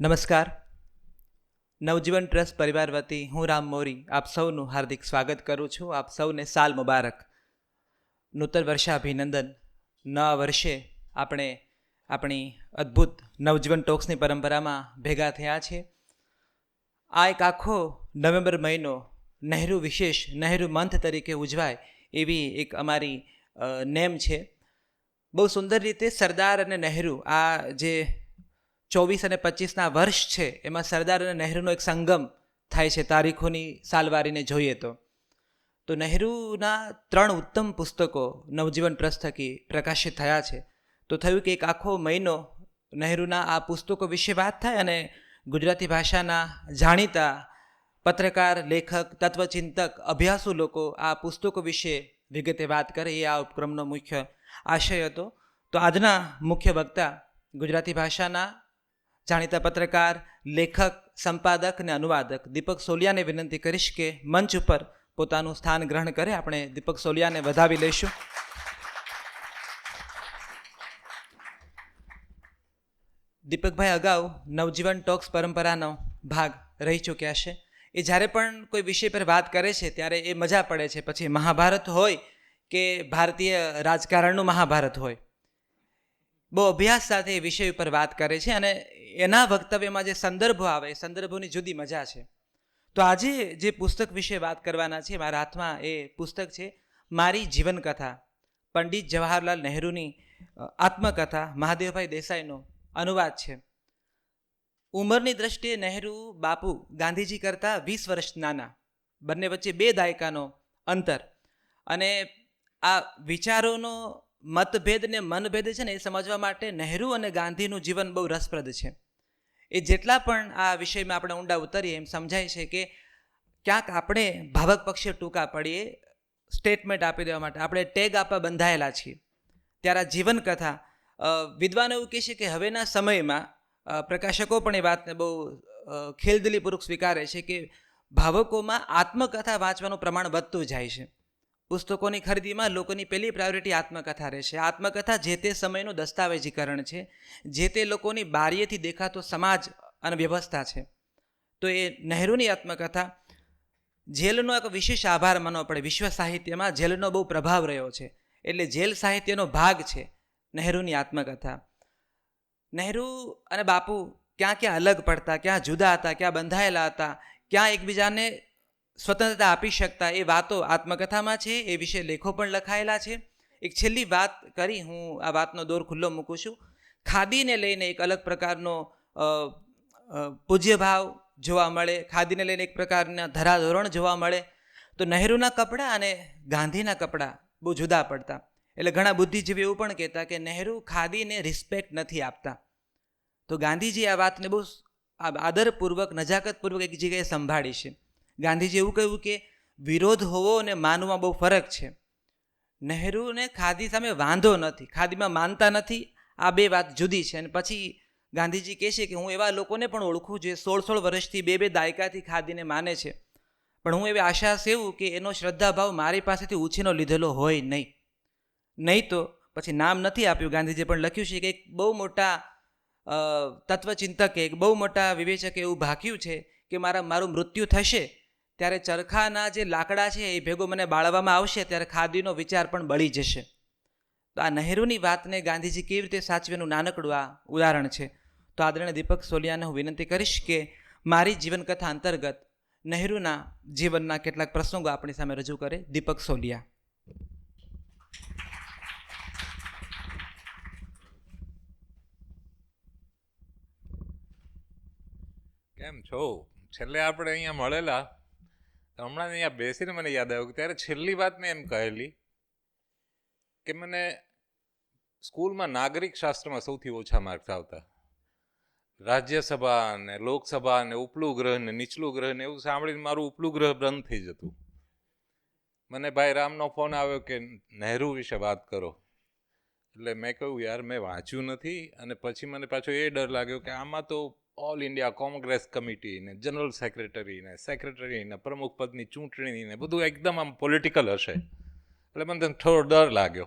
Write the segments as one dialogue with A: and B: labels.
A: નમસ્કાર. નવજીવન ટ્રસ્ટ પરિવાર વતી હું રામ મોરી આપ સૌનું હાર્દિક સ્વાગત કરું છું. આપ સૌને સાલ મુબારક, નૂતન વર્ષાભિનંદન. નવા વર્ષે આપણે આપણી અદ્ભુત નવજીવન ટોક્સની પરંપરામાં ભેગા થયા છે. આ એક આખો નવેમ્બર મહિનો નહેરુ વિશેષ, નહેરુ મંથ તરીકે ઉજવાય એવી એક અમારી નેમ છે. બહુ સુંદર રીતે સરદાર અને નહેરુ, આ જે 24 અને 25ના વર્ષ છે એમાં સરદાર અને નહેરુનો એક સંગમ થાય છે. તારીખોની સાલવારીને જોઈએ તો નહેરુના 3 ઉત્તમ પુસ્તકો નવજીવન ટ્રસ્ટ થકી પ્રકાશિત થયા છે. તો થયું કે એક આખો મહિનો નહેરુના આ પુસ્તકો વિશે વાત થાય અને ગુજરાતી ભાષાના જાણીતા પત્રકાર, લેખક, તત્વચિંતક, અભ્યાસુ લોકો આ પુસ્તકો વિશે વિગતે વાત કરે, એ આ ઉપક્રમનો મુખ્ય આશય હતો. તો આજના મુખ્ય વક્તા ગુજરાતી ભાષાના જાણીતા પત્રકાર, લેખક, સંપાદક અને અનુવાદક દીપક સોલિયાને વિનંતી કરીશ કે મંચ ઉપર પોતાનું સ્થાન ગ્રહણ કરે. આપણે દીપક સોલિયાને વધાવી લઈશું. દીપકભાઈ અગાઉ નવજીવન ટોક્સ પરંપરાનો ભાગ રહી ચૂક્યા છે. એ જ્યારે પણ કોઈ વિષય પર વાત કરે છે ત્યારે એ મજા પડે છે. પછી મહાભારત હોય કે ભારતીય રાજકારણનું મહાભારત હોય, બહુ અભ્યાસ સાથે એ વિષય ઉપર વાત કરે છે અને એના વક્તવ્યમાં જે સંદર્ભો આવે એ સંદર્ભોની જુદી મજા છે. તો આજે જે પુસ્તક વિશે વાત કરવાના છે, મારા હાથમાં એ પુસ્તક છે મારી જીવનકથા, પંડિત જવાહરલાલ નહેરુની આત્મકથા, મહાદેવભાઈ દેસાઈનો અનુવાદ છે. ઉંમરની દ્રષ્ટિએ નહેરુ બાપુ ગાંધીજી કરતાં 20 વર્ષ નાના, બંને વચ્ચે 2 દાયકાનો અંતર. અને આ વિચારોનો મતભેદ ને મનભેદ છે ને એ સમજવા માટે નહેરુ અને ગાંધીનું જીવન બહુ રસપ્રદ છે. એ જેટલા પણ આ વિષયમાં આપણે ઊંડા ઉતરીએ એમ સમજાય છે કે ક્યાંક આપણે ભાવક પક્ષે ટૂંકા પડીએ, સ્ટેટમેન્ટ આપી દેવા માટે આપણે ટેગ આપવા બંધાયેલા છીએ. ત્યારે આ જીવનકથા, વિદ્વાનો એવું કહે છે કે હવેના સમયમાં પ્રકાશકો પણ એ વાતને બહુ ખેલદિલીપૂર્વક સ્વીકારે છે કે ભાવકોમાં આત્મકથા વાંચવાનું પ્રમાણ વધતું જાય છે. પુસ્તકોની ખરીદીમાં લોકોની પહેલી પ્રાયોરિટી આત્મકથા રહેશે. આત્મકથા જે તે સમયનું દસ્તાવેજીકરણ છે, જે તે લોકોની બારીએથી દેખાતો સમાજ અને વ્યવસ્થા છે. તો એ નહેરુની આત્મકથા, જેલનો એક વિશેષ આભાર માનવો પડે. વિશ્વ સાહિત્યમાં જેલનો બહુ પ્રભાવ રહ્યો છે, એટલે જેલ સાહિત્યનો ભાગ છે નહેરુની આત્મકથા. નહેરુ અને બાપુ ક્યાં ક્યાં અલગ પડતા, ક્યાં જુદા હતા, ક્યાં બંધાયેલા હતા, ક્યાં એકબીજાને સ્વતંત્રતા આપી શકતા, એ વાતો આત્મકથામાં છે. એ વિશે લેખો પણ લખાયેલા છે. એક છેલ્લી વાત કરી હું આ વાતનો દોર ખુલ્લો મૂકું છું. ખાદીને લઈને એક અલગ પ્રકારનો પૂજ્યભાવ જોવા મળે, ખાદીને લઈને એક પ્રકારના ધરાધોરણ જોવા મળે. તો નહેરુના કપડાં અને ગાંધીના કપડાં બહુ જુદા પડતા. એટલે ઘણા બુદ્ધિજીવી એવું પણ કહેતા કે નહેરુ ખાદીને રિસ્પેક્ટ નથી આપતા. તો ગાંધીજી આ વાતને બહુ આદરપૂર્વક, નજાકતપૂર્વક એક જગ્યાએ સંભાળી છે. ગાંધીજી એવું કહ્યું કે વિરોધ હોવો અને માનવામાં બહુ ફરક છે. નહેરુને ખાદી સામે વાંધો નથી, ખાદીમાં માનતા નથી, આ 2 વાત જુદી છે. અને પછી ગાંધીજી કહે છે કે હું એવા લોકોને પણ ઓળખું જે 16 વર્ષથી 2 દાયકાથી ખાદીને માને છે, પણ હું એવી આશા સેવું કે એનો શ્રદ્ધાભાવ મારી પાસેથી ઉછીનો લીધેલો હોય નહીં તો પછી નામ નથી આપ્યું. ગાંધીજીએ પણ લખ્યું છે કે એક બહુ મોટા તત્વચિંતકે, એક બહુ મોટા વિવેચકે એવું ભાક્યું છે કે મારું મૃત્યુ થશે ત્યારે ચરખાના જે લાકડા છે એ ભેગો મને બાળવામાં આવશે, ત્યારે ખાદીનો વિચાર પણ બળી જશે. તો આ નહેરુની વાતને ગાંધીજી કેવી રીતે સાચવેનું નાનકડું આ ઉદાહરણ છે. તો આદરણીય દીપક સોલિયાને હું વિનંતી કરીશ કે મારી જીવનકથા અંતર્ગત નહેરુના જીવનના કેટલાક પ્રસંગો આપણી સામે રજૂ કરે. દીપક સોલિયા.
B: કેમ છો? છેલ્લે આપણે અહીંયા મળેલા, હમણાં અહીંયા બેસીને મને યાદ આવ્યું કે ત્યારે છેલ્લી વાત મેં એમ કહેલી કે મને સ્કૂલમાં નાગરિક શાસ્ત્રમાં સૌથી ઓછા માર્ક્સ આવતા. રાજ્યસભા ને લોકસભા ને ઉપલું ગ્રહ ને નીચલું ગ્રહ ને એવું સાંભળીને મારું ઉપલું ગ્રહ બંધ થઈ જતું. મને ભાઈ રામનો ફોન આવ્યો કે નહેરુ વિશે વાત કરો. એટલે મેં કહ્યું યાર મેં વાંચ્યું નથી. અને પછી મને પાછો એ ડર લાગ્યો કે આમાં તો ઓલ ઇન્ડિયા કોંગ્રેસ કમિટી ને જનરલ સેક્રેટરી ને સેક્રેટરી ને પ્રમુખ પદની ચૂંટણી ને બધું એકદમ આમ પોલિટિકલ હશે. એટલે મને થોડો ડર લાગ્યો.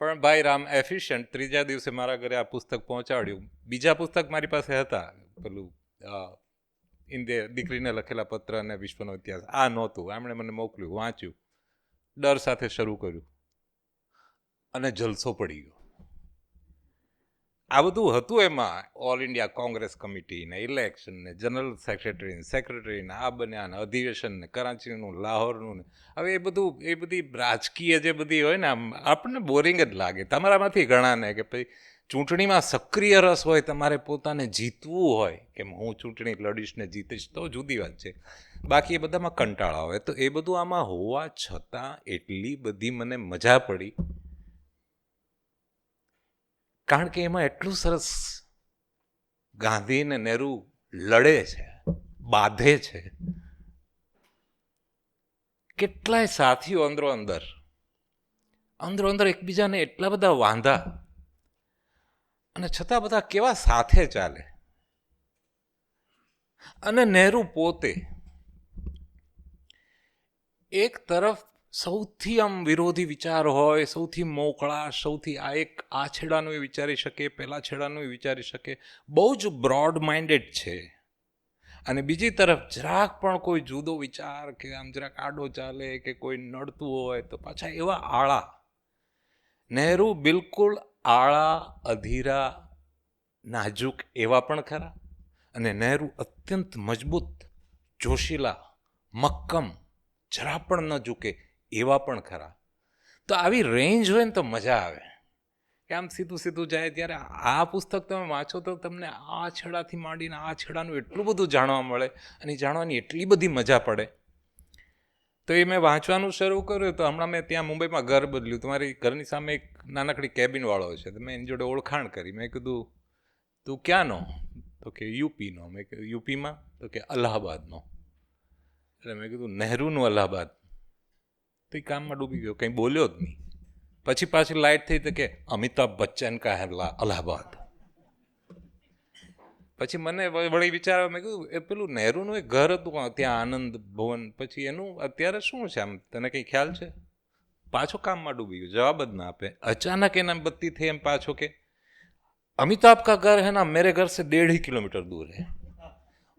B: પણ ભાઈ રામ એફિશિયન્ટ 3જા દિવસે મારા ઘરે આ પુસ્તક પહોંચાડ્યું. બીજા પુસ્તક મારી પાસે હતા, પેલું દીકરીને લખેલા પત્ર અને વિશ્વનો ઇતિહાસ, આ નહોતું. એમણે મને મોકલ્યું, વાંચ્યું, ડર સાથે શરૂ કર્યું અને જલસો પડી ગયો. આ બધું હતું એમાં. ઓલ ઇન્ડિયા કોંગ્રેસ કમિટી ને ઇલેક્શન ને જનરલ સેક્રેટરી ને આ બન્યા ને અધિવેશન ને કરાચીનું લાહોરનું ને. હવે એ બધી રાજકીય જે બધી હોય ને આમ આપણને બોરિંગ જ લાગે. તમારામાંથી ઘણાને કે ભાઈ ચૂંટણીમાં સક્રિય રસ હોય, તમારે પોતાને જીતવું હોય કે હું ચૂંટણી લડીશ ને જીતીશ તો જુદી વાત છે. બાકી એ બધામાં કંટાળા હોય. તો એ બધું આમાં હોવા છતાં એટલી બધી મને મજા પડી, કારણ કે એમાં એટલું સરસ ગાંધી ને નહેરુ લડે છે, બાંધે છે. કેટલાય સાથીઓ અંદરો અંદર એકબીજાને એટલા બધા વાંધા, અને છતાં બધા કેવા સાથે ચાલે. અને નહેરુ પોતે એક તરફ સૌથી આમ વિરોધી વિચાર હોય, સૌથી મોકળા, સૌથી આ છેડાનું એ વિચારી શકે, પેલા છેડાનું એ વિચારી શકે, બહુ જ બ્રોડ માઇન્ડેડ છે. અને બીજી તરફ જરાક પણ કોઈ જુદો વિચાર કે આમ જરાક આડો ચાલે કે કોઈ નડતું હોય તો પાછા એવા આળા. નહેરુ બિલકુલ આળા, અધીરા, નાજુક એવા પણ ખરા, અને નહેરુ અત્યંત મજબૂત, જોશીલા, મક્કમ, જરા પણ ન ઝૂકે એવા પણ ખરા. તો આવી રેન્જ હોય ને તો મજા આવે કે આમ સીધું જાય. ત્યારે આ પુસ્તક તમે વાંચો તો તમને આ છેડાથી માંડીને આ છેડાનું એટલું બધું જાણવા મળે અને જાણવાની એટલી બધી મજા પડે. તો એ મેં વાંચવાનું શરૂ કર્યું. તો હમણાં મેં ત્યાં મુંબઈમાં ઘર બદલ્યું. તમારી ઘરની સામે એક નાનકડી કેબિનવાળો છે. તો મેં એની જોડે ઓળખાણ કરી. મેં કીધું તું ક્યાંનો? તો કે યુપીનો. મેં કીધું યુપીમાં? તો કે અલ્હાબાદનો. એટલે મેં કીધું નહેરુનું અલ્હાબાદ? તો એ કામમાં ડૂબી ગયો, કંઈ બોલ્યો જ નહીં. પછી પાછી લાઇટ થઈ તો કે અમિતાભ બચ્ચન કા હે અલ્હાબાદ. પછી મને વળી વિચાર, મેં કીધું એ પેલું નહેરુનું એક ઘર હતું ત્યાં આનંદ ભવન, પછી એનું અત્યારે શું છે આમ તને કંઈ ખ્યાલ છે? પાછો કામમાં ડૂબી ગયો, જવાબ જ ના આપે. અચાનક એના બત્તી થઈ એમ પાછો કે અમિતાભ કા ઘર હે ના મેરે ઘર સે 1.5 કિલોમીટર દૂર હે.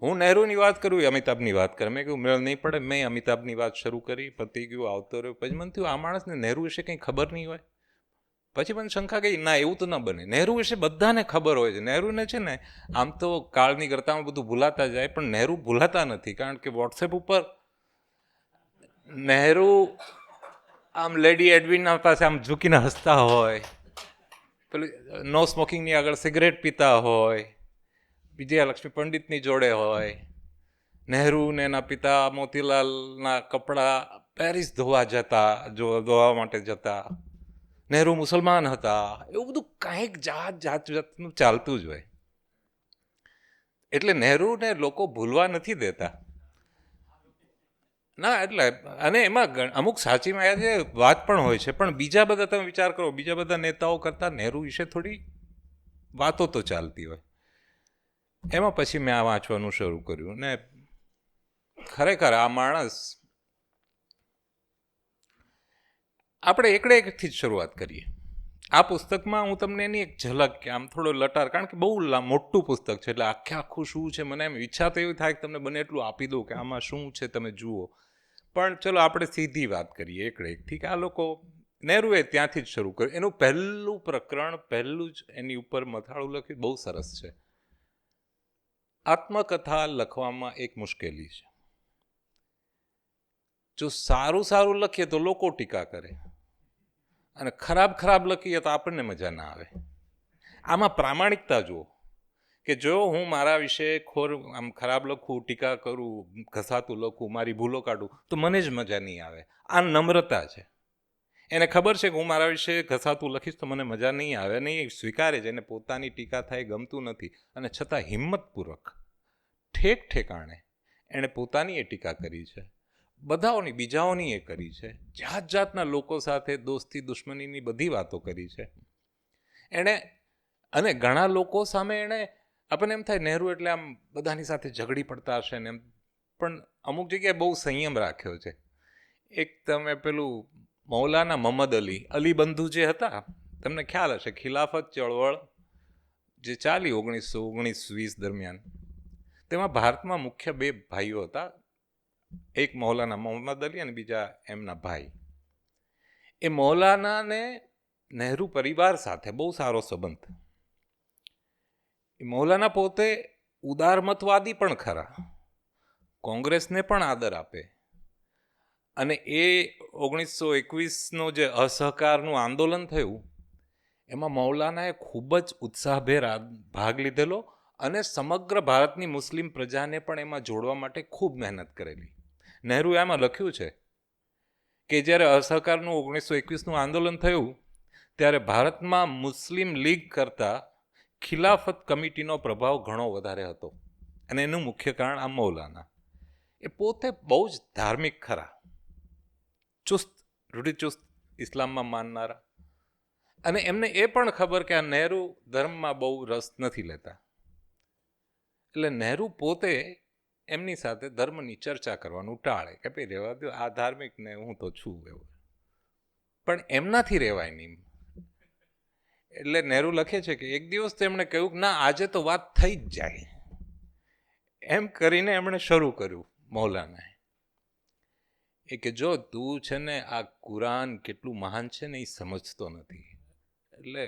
B: હું નહેરુની વાત કરું, અમિતાભની વાત કરે. મેં કહ્યું મેળ નહીં પડે. મેં અમિતાભની વાત શરૂ કરી, પતી ગયું, આવતો રહ્યો. પછી મને થયું આ માણસને નહેરુ વિશે કંઈ ખબર નહીં હોય. પછી મને શંકા ગઈ, ના એવું તો ન બને. નહેરુ વિશે બધાને ખબર હોય છે. નહેરુને છે ને આમ તો કાળની કરતામાં બધું ભૂલાતા જાય, પણ નહેરુ ભૂલાતા નથી. કારણ કે વોટ્સએપ ઉપર નહેરુ આમ લેડી એડવિનના પાસે આમ ઝૂકીને હસતા હોય, પેલું નો સ્મોકિંગની આગળ સિગરેટ પીતા હોય, વિજયાલક્ષ્મી પંડિતની જોડે હોય, નહેરુ ને એના પિતા મોતીલાલના કપડાં પેરિસ ધોવા માટે જતા, નહેરુ મુસલમાન હતા, એવું બધું કાંઈક જાતનું ચાલતું જ હોય. એટલે નહેરુને લોકો ભૂલવા નથી દેતા. ના એટલે, અને એમાં અમુક સાચી વાત પણ હોય છે. પણ બીજા બધા તમે વિચાર કરો, બીજા બધા નેતાઓ કરતાં નહેરુ વિશે થોડી વાતો તો ચાલતી હોય. એમાં પછી મેં આ વાંચવાનું શરૂ કર્યું ને ખરેખર આ માણસ, આપણે એકથી જ શરૂઆત કરીએ. આ પુસ્તકમાં હું તમને એની એક ઝલક કે આમ થોડો લટાર, કારણ કે બહુ મોટું પુસ્તક છે એટલે આખું શું છે મને એમ ઈચ્છા તો એવી થાય કે તમને બને એટલું આપી દઉં કે આમાં શું છે તમે જુઓ. પણ ચલો આપણે સીધી વાત કરીએ એકથી કે આ લોકો નહેરુએ ત્યાંથી જ શરૂ કર્યું. એનું પહેલું પ્રકરણ, પહેલું જ એની ઉપર મથાળું લખ્યું, બહુ સરસ છે. આત્મકથા લખવામાં એક મુશ્કેલી છે. જો સારું લખીએ તો લોકો ટીકા કરે, અને ખરાબ લખીએ તો આપણને મજા ના આવે. આમાં પ્રામાણિકતા જુઓ કે જો હું મારા વિશે આમ ખરાબ લખું, ટીકા કરું, ઘસાતું લખું, મારી ભૂલો કાઢું તો મને જ મજા નહીં આવે. આ નમ્રતા છે. એને ખબર છે કે હું મારા વિશે ઘસાતું લખીશ તો મને મજા નહીં આવે, અને એ સ્વીકારે છે. એને પોતાની ટીકા થાય ગમતું નથી, અને છતાં હિંમતપૂર્વક ઠેકાણે એણે પોતાની એ ટીકા કરી છે, બધાઓની, બીજાઓની એ કરી છે, જાતના લોકો સાથે દોસ્તી દુશ્મનીની બધી વાતો કરી છે એણે. અને ઘણા લોકો સામે એણે, આપણને એમ થાય નહેરુ એટલે આમ બધાની સાથે ઝઘડી પડતા હશે ને એમ, પણ અમુક જગ્યાએ બહુ સંયમ રાખ્યો છે. એક તમે પેલું મૌલાના મહમ્મદ અલી બંધુ જે હતા, તમને ખ્યાલ હશે, ખિલાફત ચળવળ જે ચાલી 1919-20 દરમિયાન, તેમાં ભારતમાં મુખ્ય બે ભાઈઓ હતા, એક મૌલાના મોહમ્મદ અલી અને બીજા એમના ભાઈ. એ મૌલાનાને નહેરુ પરિવાર સાથે બહુ સારો સંબંધ. એ મૌલાના પોતે ઉદારમતવાદી પણ ખરા, કોંગ્રેસને પણ આદર આપે, અને એ 1921નો જે અસહકારનું આંદોલન થયું એમાં મૌલાનાએ ખૂબ જ ઉત્સાહભેર ભાગ લીધેલો અને સમગ્ર ભારતની મુસ્લિમ પ્રજાને પણ એમાં જોડવા માટે ખૂબ મહેનત કરેલી. નહેરુએ એમાં લખ્યું છે કે જ્યારે અસહકારનું 1921નું આંદોલન થયું ત્યારે ભારતમાં મુસ્લિમ લીગ કરતાં ખિલાફત કમિટીનો પ્રભાવ ઘણો વધારે હતો, અને એનું મુખ્ય કારણ આ મૌલાના. એ પોતે બહુ જ ધાર્મિક ખરા, ચુસ્ત રૂઢિચુસ્ત ઇસ્લામમાં માનનારા, અને એમને એ પણ ખબર કે આ નહેરુ ધર્મમાં બહુ રસ નથી લેતા, એટલે નહેરુ પોતે એમની સાથે ધર્મની ચર્ચા કરવાનું ટાળે કે ભાઈ રહેવા દો, આ ધાર્મિક ને હું તો છું એવું. પણ એમનાથી રહેવાય નહીં. એટલે નહેરુ લખે છે કે એક દિવસ તો એમણે કહ્યું કે ના, આજે તો વાત થઈ જ જાય, એમ કરીને એમણે શરૂ કર્યું મૌલાનાએ. એ કે જો તું છે ને આ કુરાન કેટલું મહાન છે ને એ સમજતો નથી. એટલે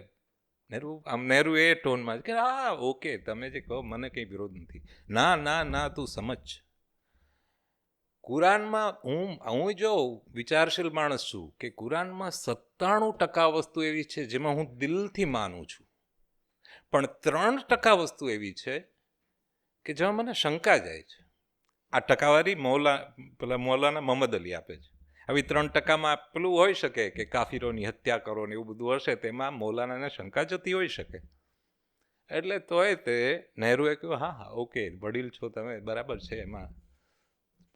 B: નહેરુ એ ટોનમાં કે હા ઓકે, તમે જે કહો મને કંઈ વિરોધ નથી. ના ના ના, તું સમજ. કુરાનમાં હું જો વિચારશીલ માણસ છું કે કુરાનમાં 97% વસ્તુ એવી છે જેમાં હું દિલથી માનું છું, પણ 3% વસ્તુ એવી છે કે જેમાં મને શંકા જાય છે. આ ટકાવારી મૌલાના મોહમ્મદ અલી આપે છે. આવી 3%માં પેલું હોઈ શકે કે કાફિરોની હત્યા કરો ને એવું બધું હશે, તેમાં મૌલાનાને શંકા જતી હોઈ શકે. એટલે તોય તે નહેરુએ કહ્યું હા હા ઓકે, વડીલ છો તમે, બરાબર છે એમાં.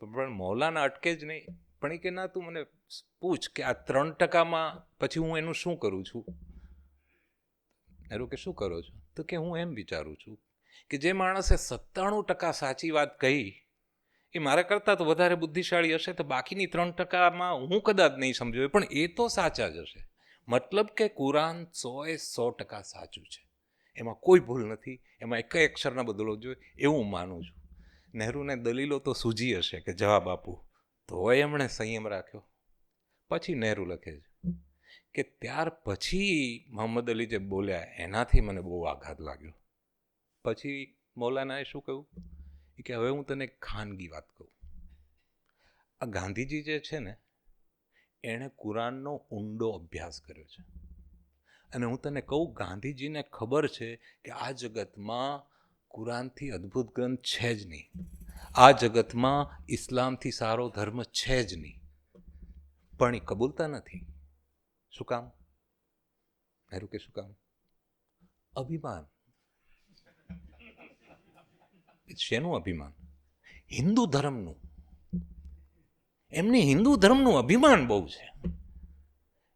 B: પણ મૌલાના અટકે જ નહીં. પણ એ કે ના, તું મને પૂછ કે આ 3%માં પછી હું એનું શું કરું છું. નહેરુ કે શું કરો છો? તો કે હું એમ વિચારું છું કે જે માણસે 97% સાચી વાત કહી એ મારા કરતાં તો વધારે બુદ્ધિશાળી હશે, તો બાકીની 3%માં હું કદાચ નહીં સમજ્યો પણ એ તો સાચા જ હશે. મતલબ કે કુરાન 100% સાચું છે, એમાં કોઈ ભૂલ નથી, એમાં એક અક્ષર ન બદલવો જોઈએ એવું હું માનું છું. નહેરુને દલીલો તો સૂજી હશે કે જવાબ આપું, તોય એમણે સંયમ રાખ્યો. પછી નહેરુ લખે છે કે ત્યાર પછી મોહમ્મદ અલી જે બોલ્યા એનાથી મને બહુ આઘાત લાગ્યો. પછી મૌલાનાએ શું કહ્યું કે હવે હું તને ખાનગી વાત કહું. આ ગાંધીજી જે છે ને, એણે કુરાનનો ઊંડો અભ્યાસ કર્યો છે, અને હું તને કહું, ગાંધીજીને ખબર છે કે આ જગતમાં કુરાનથી અદ્ભુત ગ્રંથ છે જ નહીં, આ જગતમાં ઇસ્લામથી સારો ધર્મ છે જ નહીં, પણ એ કબૂલતા નથી. શું કામ? નહેરુ કે શું કામ? અભિમાન. શેનું અભિમાન? હિન્દુ ધર્મનું. એમને હિન્દુ ધર્મનું અભિમાન બહુ છે,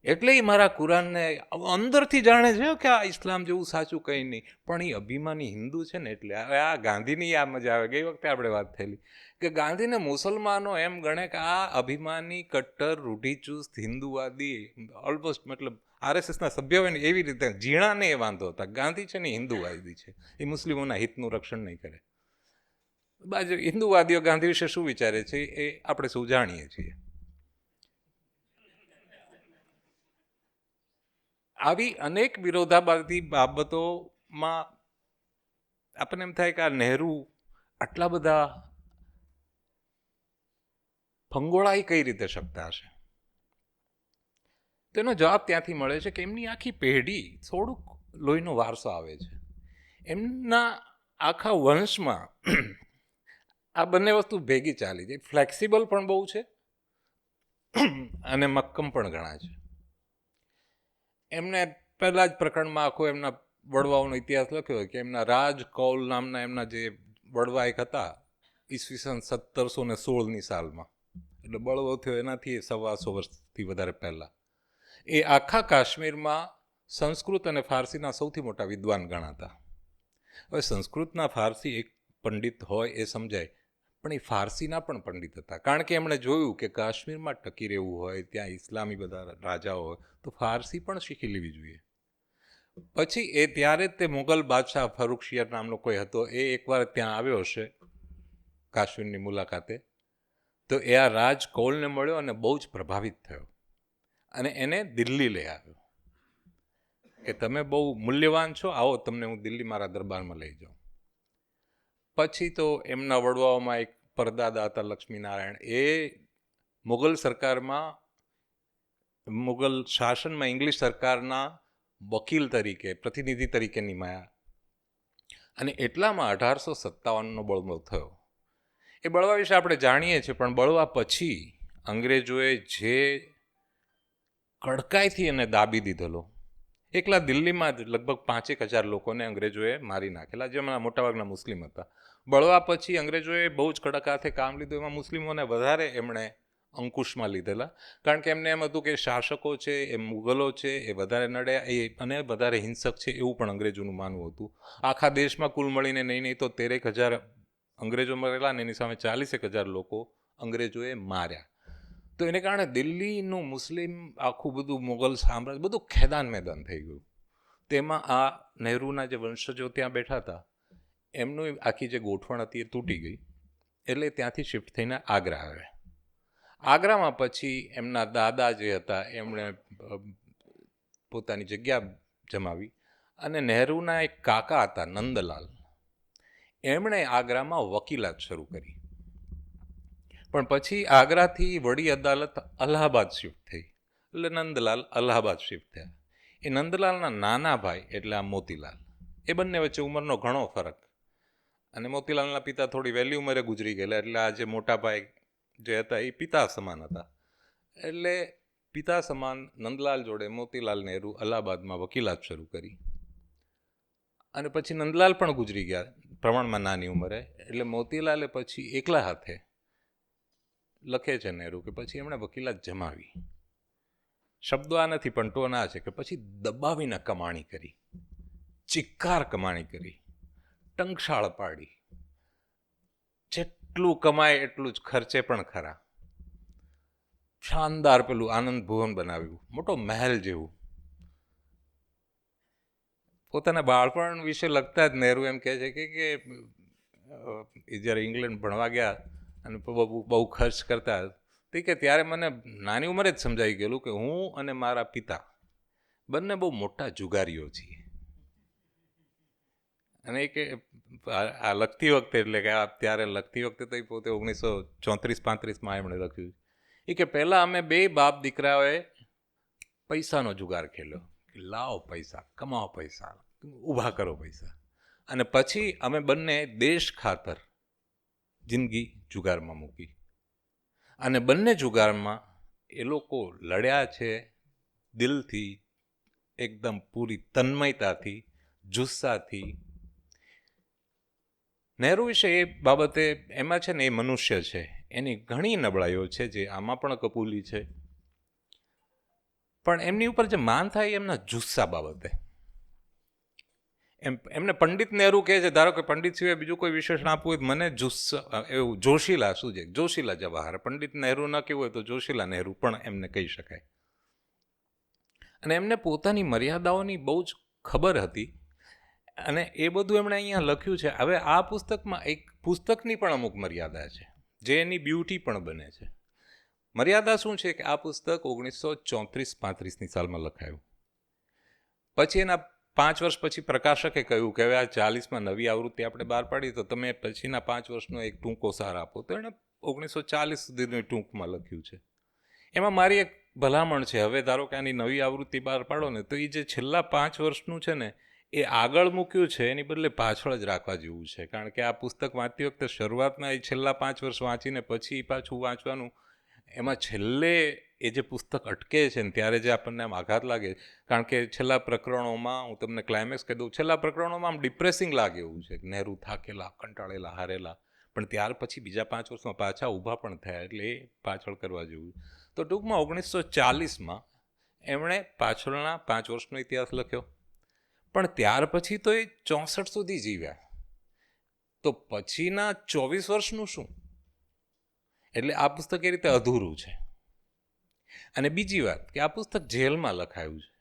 B: એટલે એ મારા કુરાનને અંદરથી જાણે છે કે આ ઇસ્લામ જેવું સાચું કંઈ નહીં, પણ એ અભિમાની હિન્દુ છે ને. એટલે હવે આ ગાંધીની આ મજા આવે. ગઈ વખતે આપણે વાત થયેલી કે ગાંધીને મુસલમાનો એમ ગણે કે આ અભિમાની કટ્ટર રૂઢિચુસ્ત હિન્દુવાદી, ઓલમોસ્ટ મતલબ RSSના સભ્ય હોય ને એવી રીતે ઝીણાને એ વાંધો હતા. ગાંધી છે ને હિન્દુવાદી છે, એ મુસ્લિમોના હિતનું રક્ષણ નહીં કરે. બાજુ હિન્દુવાદીઓ ગાંધી વિશે શું વિચારે છે એ આપણે સૌ જાણીએ છીએ. આવી અનેક વિરોધાભાસી બાબતોમાં આપણને એમ થાય કે આ નહેરુ આટલા બધા ફંગોળાઈ કઈ રીતે શકતા હશે. તેનો જવાબ ત્યાંથી મળે છે કે એમની આખી પેઢી થોડુંક લોહીનો વારસો આવે છે. એમના આખા વંશમાં આ બંને વસ્તુ ભેગી ચાલી છે. ફ્લેક્સિબલ પણ બહુ છે અને મક્કમ પણ ઘણા છે. એમને પહેલા જ પ્રકરણમાં આખો એમના વડવાઓનો ઇતિહાસ લખ્યો કે એમના રાજ કૌલ નામના એમના જે વડવા એક હતા, ઈસવીસન 1716ની સાલમાં, એટલે બળવો થયો એનાથી 125 વર્ષથી વધારે પહેલાં, એ આખા કાશ્મીરમાં સંસ્કૃત અને ફારસીના સૌથી મોટા વિદ્વાન ગણાતા. હવે સંસ્કૃતના ફારસી એક પંડિત હોય એ સમજાય, પણ એ ફારસીના પણ પંડિત હતા, કારણ કે એમણે જોયું કે કાશ્મીરમાં ટકી રહેવું હોય, ત્યાં ઇસ્લામી બધા રાજાઓ હોય, તો ફારસી પણ શીખી લેવી જોઈએ. પછી એ ત્યારે તે મુગલ બાદશાહ ફરુખશિયર નામનો કોઈ હતો, એ એકવાર ત્યાં આવ્યો હશે કાશ્મીરની મુલાકાતે. તો એ આ રાજ કૌલને મળ્યો અને બહુ જ પ્રભાવિત થયો અને એને દિલ્હી લઈ આવ્યો કે તમે બહુ મૂલ્યવાન છો, આવો તમને હું દિલ્હી મારા દરબારમાં લઈ જાઉં. પછી તો એમના વડવાઓમાં એક પરદાદા હતા લક્ષ્મીનારાયણ, એ મુગલ સરકારમાં, મુગલ શાસનમાં ઇંગ્લિશ સરકારના વકીલ તરીકે, પ્રતિનિધિ તરીકે નિમાયા અને એટલામાં 1857નો બળવો થયો. એ બળવા વિશે આપણે જાણીએ છીએ, પણ બળવા પછી અંગ્રેજોએ જે કડકાઈથી એને દાબી દીધેલો, એકલા દિલ્હીમાં જ લગભગ 5,000 લોકોને અંગ્રેજોએ મારી નાખેલા, જેમાં મોટાભાગના મુસ્લિમ હતા. બળવા પછી અંગ્રેજોએ બહુ જ કડક હાથે કામ લીધું. એમાં મુસ્લિમોને વધારે એમણે અંકુશમાં લીધેલા, કારણ કે એમને એમ હતું કે શાસકો છે એ મુગલો છે, એ વધારે નડ્યા એ અને વધારે હિંસક છે, એવું પણ અંગ્રેજોનું માનવું હતું. આખા દેશમાં કુલ મળીને નહીં તો 13,000 અંગ્રેજો મરેલા ને એની સામે 40,000 લોકો અંગ્રેજોએ માર્યા. તો એને કારણે દિલ્હીનું મુસ્લિમ આખું બધું મુગલ સામ્રાજ્ય બધું ખેદાન મેદાન થઈ ગયું. તેમાં આ નહેરુના જે વંશજો ત્યાં બેઠા હતા એમનું આખી જે ગોઠવણ હતી એ તૂટી ગઈ, એટલે ત્યાંથી શિફ્ટ થઈને આગ્રા આવ્યા. આગ્રામાં પછી એમના દાદા જે હતા એમણે પોતાની જગ્યા જમાવી અને નહેરુના એક કાકા હતા નંદલાલ, એમણે આગ્રામાં વકીલાત શરૂ કરી. પણ પછી આગ્રાથી વડી અદાલત અલ્હાબાદ શિફ્ટ થઈ, એટલે નંદલાલ અલ્હાબાદ શિફ્ટ થયા. એ નંદલાલના નાના ભાઈ એટલે આ મોતીલાલ, એ બંને વચ્ચે ઉંમરનો ઘણો ફરક, અને મોતીલાલના પિતા થોડી વહેલી ઉંમરે ગુજરી ગયેલા, એટલે આ જે મોટા ભાઈ જે હતા એ પિતા સમાન હતા. એટલે પિતા સમાન નંદલાલ જોડે મોતીલાલ નહેરુ અલ્હાબાદમાં વકીલાત શરૂ કરી. અને પછી નંદલાલ પણ ગુજરી ગયા પ્રમાણમાં નાની ઉંમરે, એટલે મોતીલાલે પછી એકલા હાથે લખે છે નહેરુ કે પછી એમણે વકીલાત જમાવી. શબ્દો આ નથી પણ ટોન આ છે કે પછી દબાવીને કમાણી કરી, ચિક્કાર કમાણી કરી, ટંકશાળ પાડી, જેટલું કમાય એટલું જ ખર્ચે પણ ખરા. શાનદાર પેલું આનંદ ભુવન બનાવ્યું, મોટો મહેલ જેવું. પોતાના બાળપણ વિશે લખતા જ નહેરુ એમ કહે છે કે જ્યારે ઇંગ્લેન્ડ ભણવા ગયા અને બહુ ખર્ચ કરતા તે કે ત્યારે મને નાની ઉંમરે જ સમજાઈ ગયેલું કે હું અને મારા પિતા બંને બહુ મોટા જુગારીઓ છીએ. અને એ કે આ લખતી વખતે, એટલે કે આ ત્યારે લખતી વખતે તો એ પોતે 1934-35માં એમણે લખ્યું એ કે પહેલાં અમે બે બાપ દીકરાઓએ પૈસાનો જુગાર ખેલ્યો, કે લાવો પૈસા, કમાઓ પૈસા, ઊભા કરો પૈસા, અને પછી અમે બંને દેશ ખાતર જિંદગી જુગારમાં મૂકી. અને બંને જુગારમાં એ લોકો લડ્યા છે દિલથી, એકદમ પૂરી તન્મયતાથી, જુસ્સાથી. નહેરુ વિશે એ બાબતે એમાં છે ને, એ મનુષ્ય છે, એની ઘણી નબળાઈઓ છે જે આમાં પણ કબૂલી છે, પણ એમની ઉપર જે માન થાય એમના જુસ્સા બાબતે. એમને પંડિત નહેરુ કહે છે, ધારો કે પંડિત સિવાય બીજું કોઈ વિશેષણ આપવું હોય તો મને જુસ્સા, એવું જોશીલા, શું છે, જોશીલા જવાહર. પંડિત નહેરુ ન કહેવું હોય તો જોશીલા નહેરુ પણ એમને કહી શકાય. અને એમને પોતાની મર્યાદાઓની બહુ જ ખબર હતી, અને એ બધું એમણે અહીંયા લખ્યું છે. હવે આ પુસ્તકમાં એક પુસ્તકની પણ અમુક મર્યાદા છે, જે એની બ્યુટી પણ બને છે. મર્યાદા શું છે કે આ પુસ્તક 1934-35ની સાલમાં લખાયું. પછી એના 5 વર્ષ પછી પ્રકાશકે કહ્યું કે હવે આ 40માં નવી આવૃત્તિ આપણે બહાર પાડી તો તમે પછીના 5 વર્ષનો એક ટૂંકો સાર આપો. તો એણે 1940 સુધીનું ટૂંકમાં લખ્યું છે. એમાં મારી એક ભલામણ છે, હવે ધારો કે આની નવી આવૃત્તિ બહાર પાડો ને તો એ જે છેલ્લા 5 વર્ષનું છે ને એ આગળ મૂક્યું છે એની બદલે પાછળ જ રાખવા જેવું છે. કારણ કે આ પુસ્તક વાંચતી વખતે શરૂઆતમાં એ છેલ્લા 5 વર્ષ વાંચીને પછી પાછું વાંચવાનું, એમાં છેલ્લે એ જે પુસ્તક અટકે છે ને ત્યારે જે આપણને આમ આઘાત લાગે. કારણ કે છેલ્લા પ્રકરણોમાં, હું તમને ક્લાઇમેક્સ કહી દઉં, છેલ્લા પ્રકરણોમાં આમ ડિપ્રેસિંગ લાગે એવું છે. નહેરુ થાકેલા, કંટાળેલા, હારેલા, પણ ત્યાર પછી બીજા 5 વર્ષમાં પાછા ઊભા પણ થયા, એટલે એ પાછળ કરવા જેવું. તો ટૂંકમાં 1940માં એમણે પાછળના 5 વર્ષનો ઇતિહાસ લખ્યો, પણ ત્યાર પછી તો એ 64 સુધી જીવ્યા. તો પછીના 24 વર્ષનું શું? એટલે આ પુસ્તક એ રીતે અધૂરું છે. અને બીજી વાત કે આ પુસ્તક જેલમાં લખાયું છે,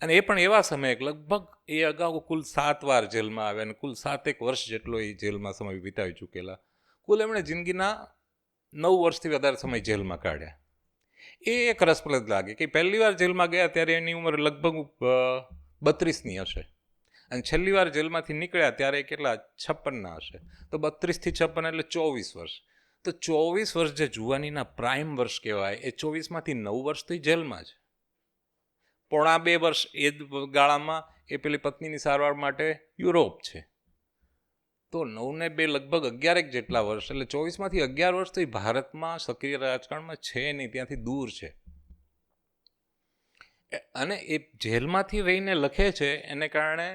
B: અને એ પણ એવા સમયે લગભગ એ અગાઉ કુલ 7 વાર જેલમાં આવ્યા અને કુલ 7 વર્ષ જેટલો એ જેલમાં સમય વિતાવી ચૂકેલા. કુલ એમણે જિંદગીના 9 વર્ષથી વધારે સમય જેલમાં કાઢ્યા. એ એક રસપ્રદ લાગે કે પહેલી વાર જેલમાં ગયા ત્યારે એની ઉંમર લગભગ 32ની હશે, અને છેલ્લી વાર જેલમાંથી નીકળ્યા ત્યારે કેટલા 56ના હશે. તો 32 થી 56 એટલે 24 વર્ષ. તો 24 વર્ષ જે જુવાનીના પ્રાઇમ વર્ષ કહેવાય, એ 24માંથી 9 વર્ષ તો જેલમાં છે. પોણા 2 વર્ષ એ ગાળામાં એ પેલી પત્નીની સારવાર માટે યુરોપ છે. તો 9 ને 2 લગભગ 11 જેટલા વર્ષ, એટલે 24માંથી 11 વર્ષ તો એ ભારતમાં સક્રિય રાજકારણમાં છે નહીં, ત્યાંથી દૂર છે. અને એ જેલમાંથી રહીને લખે છે, એને કારણે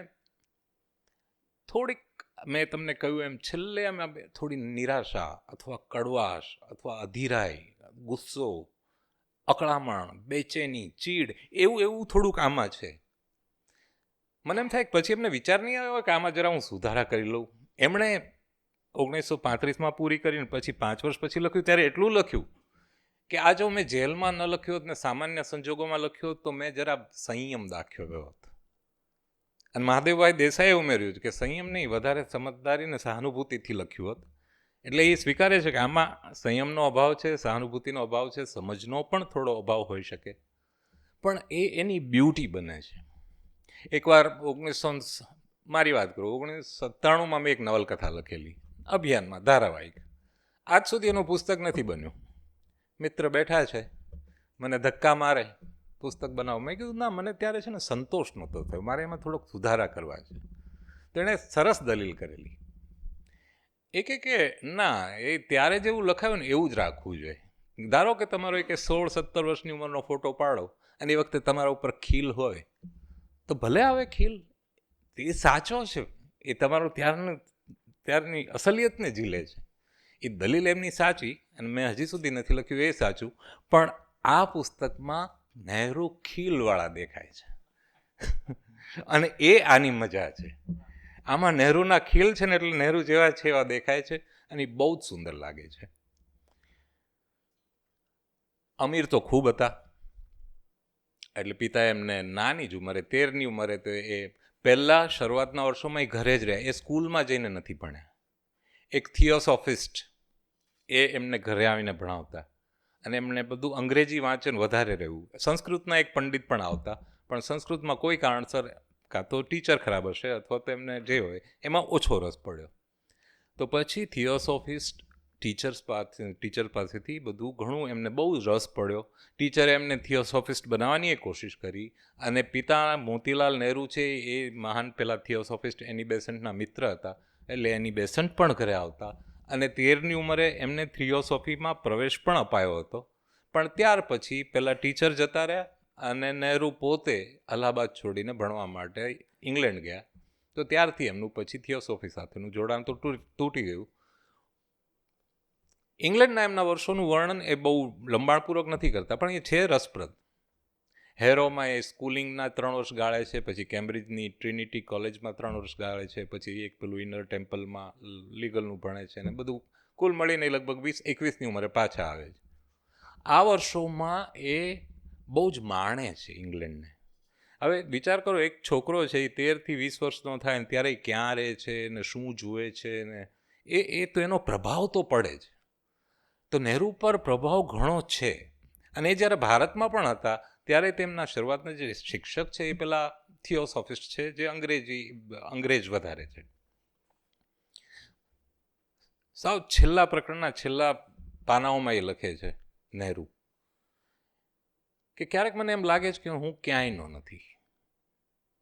B: થોડીક, મેં તમને કહ્યું એમ, છેલ્લે અમે થોડી નિરાશા અથવા કડવાશ અથવા અધીરાઈ, ગુસ્સો, અકળામણ, બેચેની, ચીડ, એવું થોડુંક આમાં છે. મને એમ થાય કે પછી એમને વિચાર નહીં આવ્યો કે આમાં જરા હું સુધારા કરી લઉં. એમણે 1935માં પૂરી કરીને પછી 5 વર્ષ પછી લખ્યું, ત્યારે એટલું લખ્યું કે આ જો મેં જેલમાં ન લખ્યો હોત ને સામાન્ય સંજોગોમાં લખ્યો હોત તો મેં જરા સંયમ દાખ્યો હોત. અને મહાદેવભાઈ દેસાઈએ ઉમેર્યું છે કે સંયમ નહીં, વધારે સમજદારી ને સહાનુભૂતિથી લખ્યું હોત. એટલે એ સ્વીકારે છે કે આમાં સંયમનો અભાવ છે, સહાનુભૂતિનો અભાવ છે, સમજનો પણ થોડો અભાવ હોઈ શકે, પણ એ એની બ્યુટી બને છે. એકવાર મારી વાત કરું, 1997માં મેં એક નવલકથા લખેલી, અભિયાનમાં, ધારાવાહિક. આજ સુધી એનું પુસ્તક નથી બન્યું. મિત્ર બેઠા છે, મને ધક્કા મારે, પુસ્તક બનાવો. મેં કીધું ના, મને ત્યારે છે ને સંતોષ નહોતો થયો, મારે એમાં થોડોક સુધારા કરવા છે. તો એણે સરસ દલીલ કરેલી. કે ના, એ ત્યારે જેવું લખાયું ને એવું જ રાખવું જોઈએ. ધારો કે તમારો એક 16-17 વર્ષની ઉંમરનો ફોટો પાડો અને એ વખતે તમારા ઉપર ખીલ હોય, તો ભલે આવે ખીલ, એ સાચો છે, એ તમારો ત્યારની અસલિયતને ઝીલે છે. એ દલીલ એમની સાચી, અને મેં હજી સુધી નથી લખ્યું એ સાચું, પણ આ પુસ્તકમાં નહેરુ ખીલવાળા દેખાય છે. અને એ આની મજા છે. આમાં નહેરુના ખીલ છે ને, એટલે નહેરુ જેવા છે એવા દેખાય છે, અને એ બહુ જ સુંદર લાગે છે. અમીર તો ખૂબ હતા. એટલે પિતા એમને નાની જ ઉંમરે, 13ની ઉંમરે, તો એ પહેલાં શરૂઆતના વર્ષોમાં એ ઘરે જ રહ્યા, એ સ્કૂલમાં જઈને નથી ભણ્યા. એક થિયોસોફિસ્ટ એ એમને ઘરે આવીને ભણાવતા, અને એમને બધું અંગ્રેજી વાંચન વધારે રહેવું. સંસ્કૃતના એક પંડિત પણ આવતા, પણ સંસ્કૃતમાં કોઈ કારણસર કાં તો ટીચર ખરાબ હશે અથવા તો એમને જે હોય એમાં ઓછો રસ પડ્યો. તો પછી થિયોસોફિસ્ટ ટીચર પાસેથી બધું ઘણું એમને બહુ રસ પડ્યો. ટીચરે એમને થિયોસોફિસ્ટ બનાવવાની એ કોશિશ કરી, અને પિતા મોતીલાલ નહેરુ છે એ મહાન પેલા થિયોસોફિસ્ટ એની બેસન્ટના મિત્ર હતા, એટલે એની બેસન્ટ પણ ઘરે આવતા, અને 13ની ઉંમરે એમને થિયોસોફીમાં પ્રવેશ પણ અપાયો હતો. પણ ત્યાર પછી પેલા ટીચર જતા રહ્યા, અને નહેરુ પોતે અલ્હાબાદ છોડીને ભણવા માટે ઇંગ્લેન્ડ ગયા. તો ત્યારથી એમનું પછી થિયોસોફી સાથેનું જોડાણ તો તૂટી ગયું. ઇંગ્લેન્ડના એમના વર્ષોનું વર્ણન એ બહુ લંબાણપૂર્વક નથી કરતા, પણ એ છે રસપ્રદ. હેરોમાં એ સ્કૂલિંગના 3 વર્ષ ગાળે છે, પછી કેમ્બ્રિજની ટ્રિનિટી કોલેજમાં 3 વર્ષ ગાળે છે, પછી એક પેલું ઇનર ટેમ્પલમાં લીગલનું ભણે છે, અને બધું કુલ મળીને લગભગ 20-21ની ઉંમરે પાછા આવે છે. આ વર્ષોમાં એ બહુ જ માણે છે ઇંગ્લેન્ડને. હવે વિચાર કરો, એક છોકરો છે એ 13થી 20 વર્ષનો થાય ને ત્યારે ક્યાં રહે છે ને શું જુએ છે ને એ તો એનો પ્રભાવ તો પડે જ. તો નહેરુ પર પ્રભાવ ઘણો છે. અને એ જ્યારે ભારતમાં પણ હતા ત્યારે તેમના શરૂઆતના જે શિક્ષક છે એ પેલા થિયોસોફિસ્ટ છે, જે અંગ્રેજ વધારે છે. સાવ છેલ્લા પ્રકરણના છેલ્લા પાનાઓમાં એ લખે છે નહેરુ કે ક્યારેક મને એમ લાગે છે કે હું ક્યાંયનો નથી,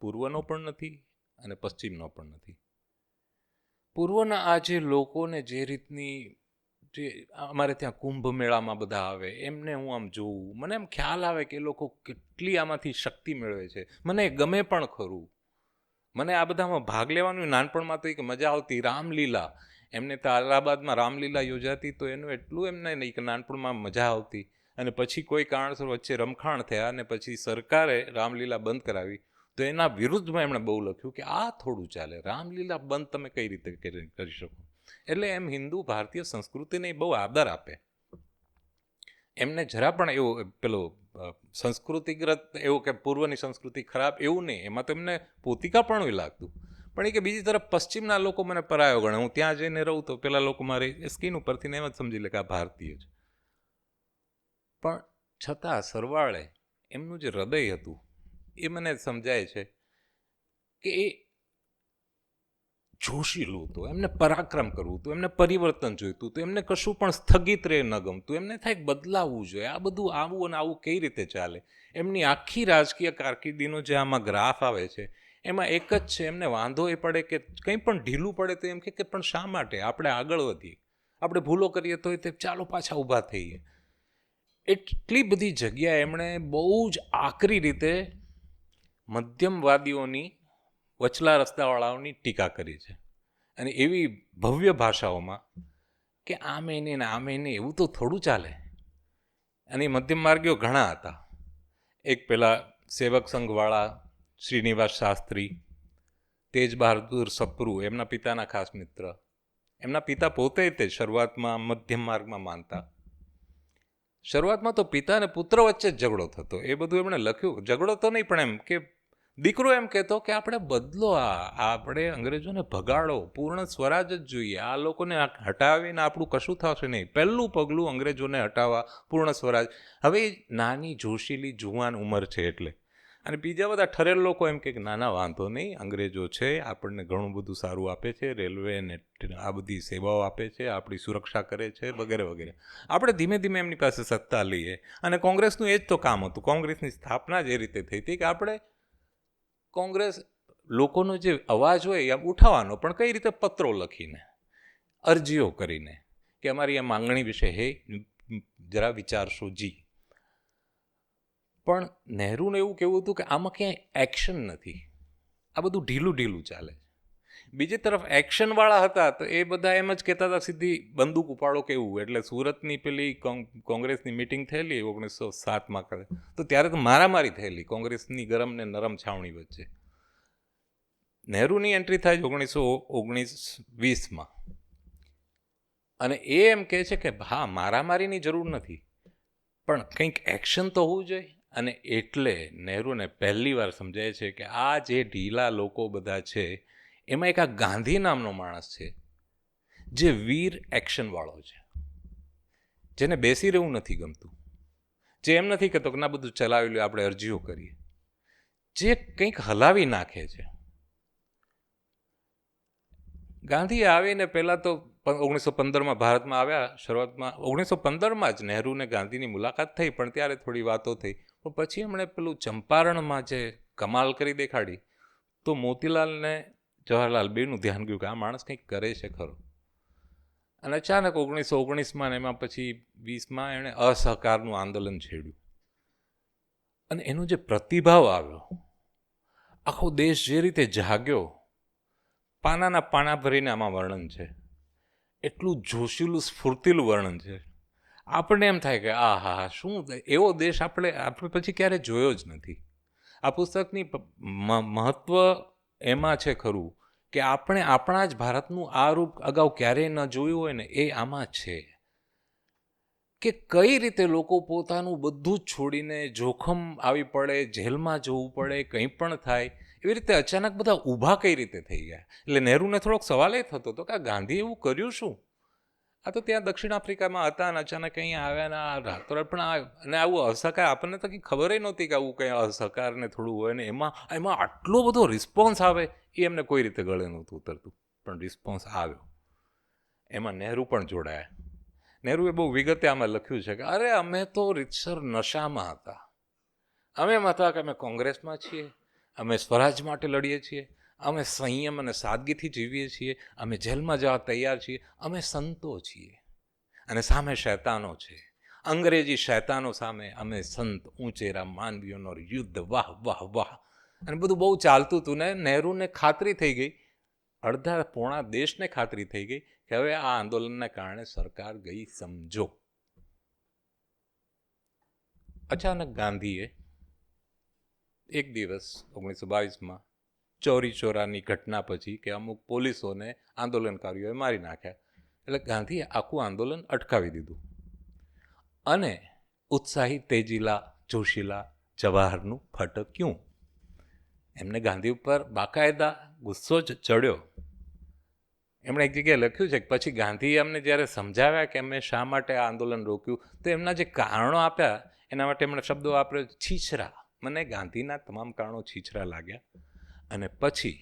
B: પૂર્વનો પણ નથી અને પશ્ચિમનો પણ નથી. પૂર્વના આ જે લોકોને જે રીતની, જે અમારે ત્યાં કુંભ મેળામાં બધા આવે, એમને હું આમ જોઉં, મને એમ ખ્યાલ આવે કે એ લોકો કેટલી આમાંથી શક્તિ મેળવે છે. મને ગમે પણ ખરું. મને આ બધામાં ભાગ લેવાનું નાનપણમાં તો એક મજા આવતી. રામલીલા, એમને તો અલ્હાબાદમાં રામલીલા યોજાતી, તો એનું એટલું એમને નહીં કે નાનપણમાં મજા આવતી. અને પછી કોઈ કારણસર વચ્ચે રમખાણ થયા અને પછી સરકારે રામલીલા બંધ કરાવી, તો એના વિરુદ્ધમાં એમણે બહુ લખ્યું કે આ થોડું ચાલે, રામલીલા બંધ તમે કઈ રીતે કરી શકો. એટલે એમ હિન્દુ ભારતીય સંસ્કૃતિને બહુ આદર આપે. એમને જરા પણ એવું પેલો સંસ્કૃતિગ્રત એવું કે પૂર્વની સંસ્કૃતિ ખરાબ એવું નહીં, એમાં તો એમને પોતિકા પણ લાગતું. પણ એ કે બીજી તરફ પશ્ચિમના લોકો મને પરાયો ગણે. હું ત્યાં જઈને રહું તો પેલા લોકો મારી સ્કિન ઉપરથી ને એમ જ સમજી લે કે આ ભારતીય છે. પણ છતાં સરવાળે એમનું જે હૃદય હતું એ મને સમજાય છે કે એ જોશીલું હતું. એમને પરાક્રમ કરવું હતું, એમને પરિવર્તન જોઈતું હતું, એમને કશું પણ સ્થગિત રહે ન ગમતું, એમને થાય બદલાવવું જોઈએ. આ બધું આવું અને આવું કઈ રીતે ચાલે? એમની આખી રાજકીય કારકિર્દીનો જે આમાં ગ્રાફ આવે છે એમાં એક જ છે, એમને વાંધો એ પડે કે કંઈ પણ ઢીલું પડે તો એમ કે પણ શા માટે આપણે આગળ વધીએ, આપણે ભૂલો કરીએ તો તે ચાલો પાછા ઊભા થઈએ. એટલી બધી જગ્યાએ એમણે બહુ જ આકરી રીતે મધ્યમવાદીઓની, વચલા રસ્તાવાળાઓની ટીકા કરી છે. અને એવી ભવ્ય ભાષાઓમાં કે આમ એને ને આમ એને, એવું તો થોડું ચાલે. અને મધ્યમ માર્ગીઓ ઘણા હતા. એક પેલા સેવક સંઘવાળા શ્રીનિવાસ શાસ્ત્રી, તેજ બહાદુર સપ્રુ, એમના પિતાના ખાસ મિત્ર. એમના પિતા પોતે તે શરૂઆતમાં મધ્યમ માર્ગમાં માનતા. શરૂઆતમાં તો પિતા અને પુત્ર વચ્ચે જ ઝઘડો થતો. એ બધું એમણે લખ્યું. ઝઘડો તો નહીં, પણ એમ કે દીકરો એમ કહેતો કે આપણે બદલો, આપણે અંગ્રેજોને ભગાડો, પૂર્ણ સ્વરાજ જ જોઈએ, આ લોકોને હટાવીને આપણું કશું થશે નહીં. પહેલું પગલું અંગ્રેજોને હટાવવા, પૂર્ણ સ્વરાજ. હવે નાની જોશીલી જુવાન ઉંમર છે એટલે. અને બીજા બધા ઠરેલ લોકો એમ કે નાના વાંધો નહીં, અંગ્રેજો છે, આપણને ઘણું બધું સારું આપે છે, રેલવે ને આ બધી સેવાઓ આપે છે, આપણી સુરક્ષા કરે છે, વગેરે વગેરે. આપણે ધીમે ધીમે એમની પાસે સત્તા લઈએ. અને કોંગ્રેસનું એ જ તો કામ હતું. કોંગ્રેસની સ્થાપના જ એ રીતે થઈ હતી કે આપણે કોંગ્રેસ લોકોનો જે અવાજ હોય એ ઉઠાવવાનો, પણ કઈ રીતે? પત્રો લખીને, અરજીઓ કરીને કે અમારી આ માંગણી વિશે હે જરા વિચારશો જી. પણ નહેરુને એવું કેવું હતું કે આમાં ક્યાંય એક્શન નથી, આ બધું ઢીલું ઢીલું ચાલે. બીજી તરફ એક્શનવાળા હતા તો એ બધા એમ જ કહેતા હતા સીધી બંદૂક ઉપાડો કેવું. એટલે સુરતની પેલી કોંગ્રેસની મિટિંગ થયેલી 1907માં કરે, તો ત્યારે તો મારામારી થયેલી કોંગ્રેસની ગરમ ને નરમ છાવણી વચ્ચે. નહેરુની એન્ટ્રી થાય 1919-20માં, અને એ એમ કહે છે કે હા, મારામારીની જરૂર નથી, પણ કંઈક એક્શન તો હોવું જોઈએ. અને એટલે નહેરુને પહેલી વાર સમજાય છે કે આ જે ઢીલા લોકો બધા છે એમાં એક આ ગાંધી નામનો માણસ છે જે વીર એક્શનવાળો છે, જેને બેસી રહેવું નથી ગમતું, જે એમ નથી કહેતો કે ના બધું ચલાવી લો, આપણે અરજીઓ કરીએ, જે કંઈક હલાવી નાખે છે. ગાંધી આવીને પહેલાં તો 1915માં ભારતમાં આવ્યા. શરૂઆતમાં 1915માં જ નહેરુને ગાંધીની મુલાકાત થઈ, પણ ત્યારે થોડી વાતો થઈ. પણ પછી એમણે પેલું ચંપારણમાં જે કમાલ કરી દેખાડી, તો મોતીલાલને જવાહરલાલ બેનું ધ્યાન ગયું કે આ માણસ કંઈક કરે છે ખરો. અને અચાનક 1919માં ને એમાં પછી 20માં એણે અસહકારનું આંદોલન છેડ્યું. અને એનો જે પ્રતિભાવ આવ્યો, આખો દેશ જે રીતે જાગ્યો, પાનાના પાના ભરીને આમાં વર્ણન છે. એટલું જોશીલું, સ્ફૂર્તિલું વર્ણન છે. આપણને એમ થાય કે આ હા, શું એવો દેશ આપણે પછી ક્યારે જોયો જ નથી. આ પુસ્તકની મહત્વ એમાં છે ખરું કે આપણે આપણા જ ભારતનું આ રૂપ અગાઉ ક્યારેય ન જોયું હોય ને, એ આમાં છે કે કઈ રીતે લોકો પોતાનું બધું જ છોડીને, જોખમ આવી પડે, જેલમાં જવું પડે, કંઈ પણ થાય, એવી રીતે અચાનક બધા ઊભા કઈ રીતે થઈ ગયા. એટલે નહેરુને થોડોક સવાલ એ થતો હતો કે આ ગાંધીએ એવું કર્યું શું? આ તો ત્યાં દક્ષિણ આફ્રિકામાં હતા અને અચાનક અહીંયા આવ્યા ને આ રાતોરાત. પણ અને આવું અસહકાર, આપણને તો કંઈ ખબર નહોતી કે આવું કંઈ અસહકાર ને થોડું હોય ને એમાં આટલો બધો રિસ્પોન્સ આવે એ એમને કોઈ રીતે ગળે નહોતું ઉતરતું. પણ રિસ્પોન્સ આવ્યો. એમાં નહેરુ પણ જોડાયા. નહેરુએ બહુ વિગતે આમાં લખ્યું છે કે અરે અમે તો રીતસર નશામાં હતા. અમે એમ હતા કે અમે કોંગ્રેસમાં છીએ, અમે સ્વરાજ માટે લડીએ છીએ, અમે સંયમ અને સાદગીથી જીવીએ છીએ, અમે જેલમાં જવા તૈયાર છીએ, અમે સંતો છીએ અને સામે શૈતાનો છે, અંગ્રેજી શૈતાનો સામે અમે સંત, ઊંચેરા માનવીઓનો યુદ્ધ, વાહ વાહ વાહ. અને બધું બહુ ચાલતું હતું ને નહેરુને ખાતરી થઈ ગઈ, અડધા પોણા દેશને ખાતરી થઈ ગઈ કે હવે આ આંદોલનના કારણે સરકાર ગઈ સમજો. અચાનક ગાંધીએ એક દિવસ 1922માં ચોરી ચોરાની ઘટના પછી કે અમુક પોલીસોને આંદોલનકારીઓએ મારી નાખ્યા, એટલે ગાંધીએ આખું આંદોલન અટકાવી દીધું અને ઉત્સાહી, તેજીલા, જોશીલા જવાહરનું ફટક્યું. એમને ગાંધી ઉપર બાકાયદા ગુસ્સો જ ચડ્યો. એમણે એક જગ્યાએ લખ્યું છે કે પછી ગાંધીએ અમને જ્યારે સમજાવ્યા કે અમે શા માટે આ આંદોલન રોક્યું, તો એમના જે કારણો આપ્યા એના માટે એમણે શબ્દો વાપર્યો છીછરા. મને ગાંધીના તમામ કારણો છીછરા લાગ્યા. અને પછી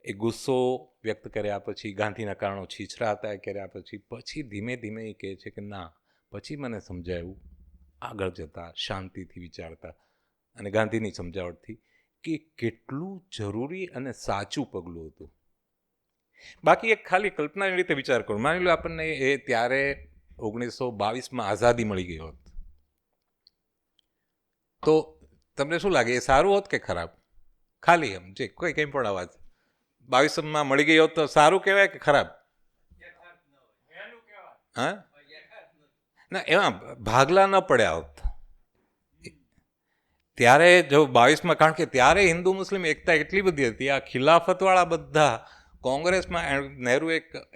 B: એ ગુસ્સો વ્યક્ત કર્યા પછી, ગાંધીના કારણો છીછરા હતા એ કર્યા પછી ધીમે ધીમે એ કહે છે કે ના, પછી મને સમજાયું આગળ જતા શાંતિથી વિચારતા અને ગાંધીની સમજાવટથી કે કેટલું જરૂરી અને સાચું પગલું હતું. બાકી એક ખાલી કલ્પનાની રીતે વિચાર કરો, માની લો આપણને એ ત્યારે 1922માં આઝાદી મળી ગઈ હોત, તો તમને શું લાગે, એ સારું હોત કે ખરાબ? ખાલી એમ જે કોઈ કંઈ પણ અવાજ 22માં મળી ગઈ હોત તો સારું કહેવાય કે ખરાબ? હા, ના, એમાં ભાગલા ન પડ્યા હોત ત્યારે જો 22માં, કારણ કે ત્યારે હિન્દુ મુસ્લિમ એકતા એટલી બધી હતી. આ ખિલાફતવાળા બધા કોંગ્રેસમાં, નહેરુ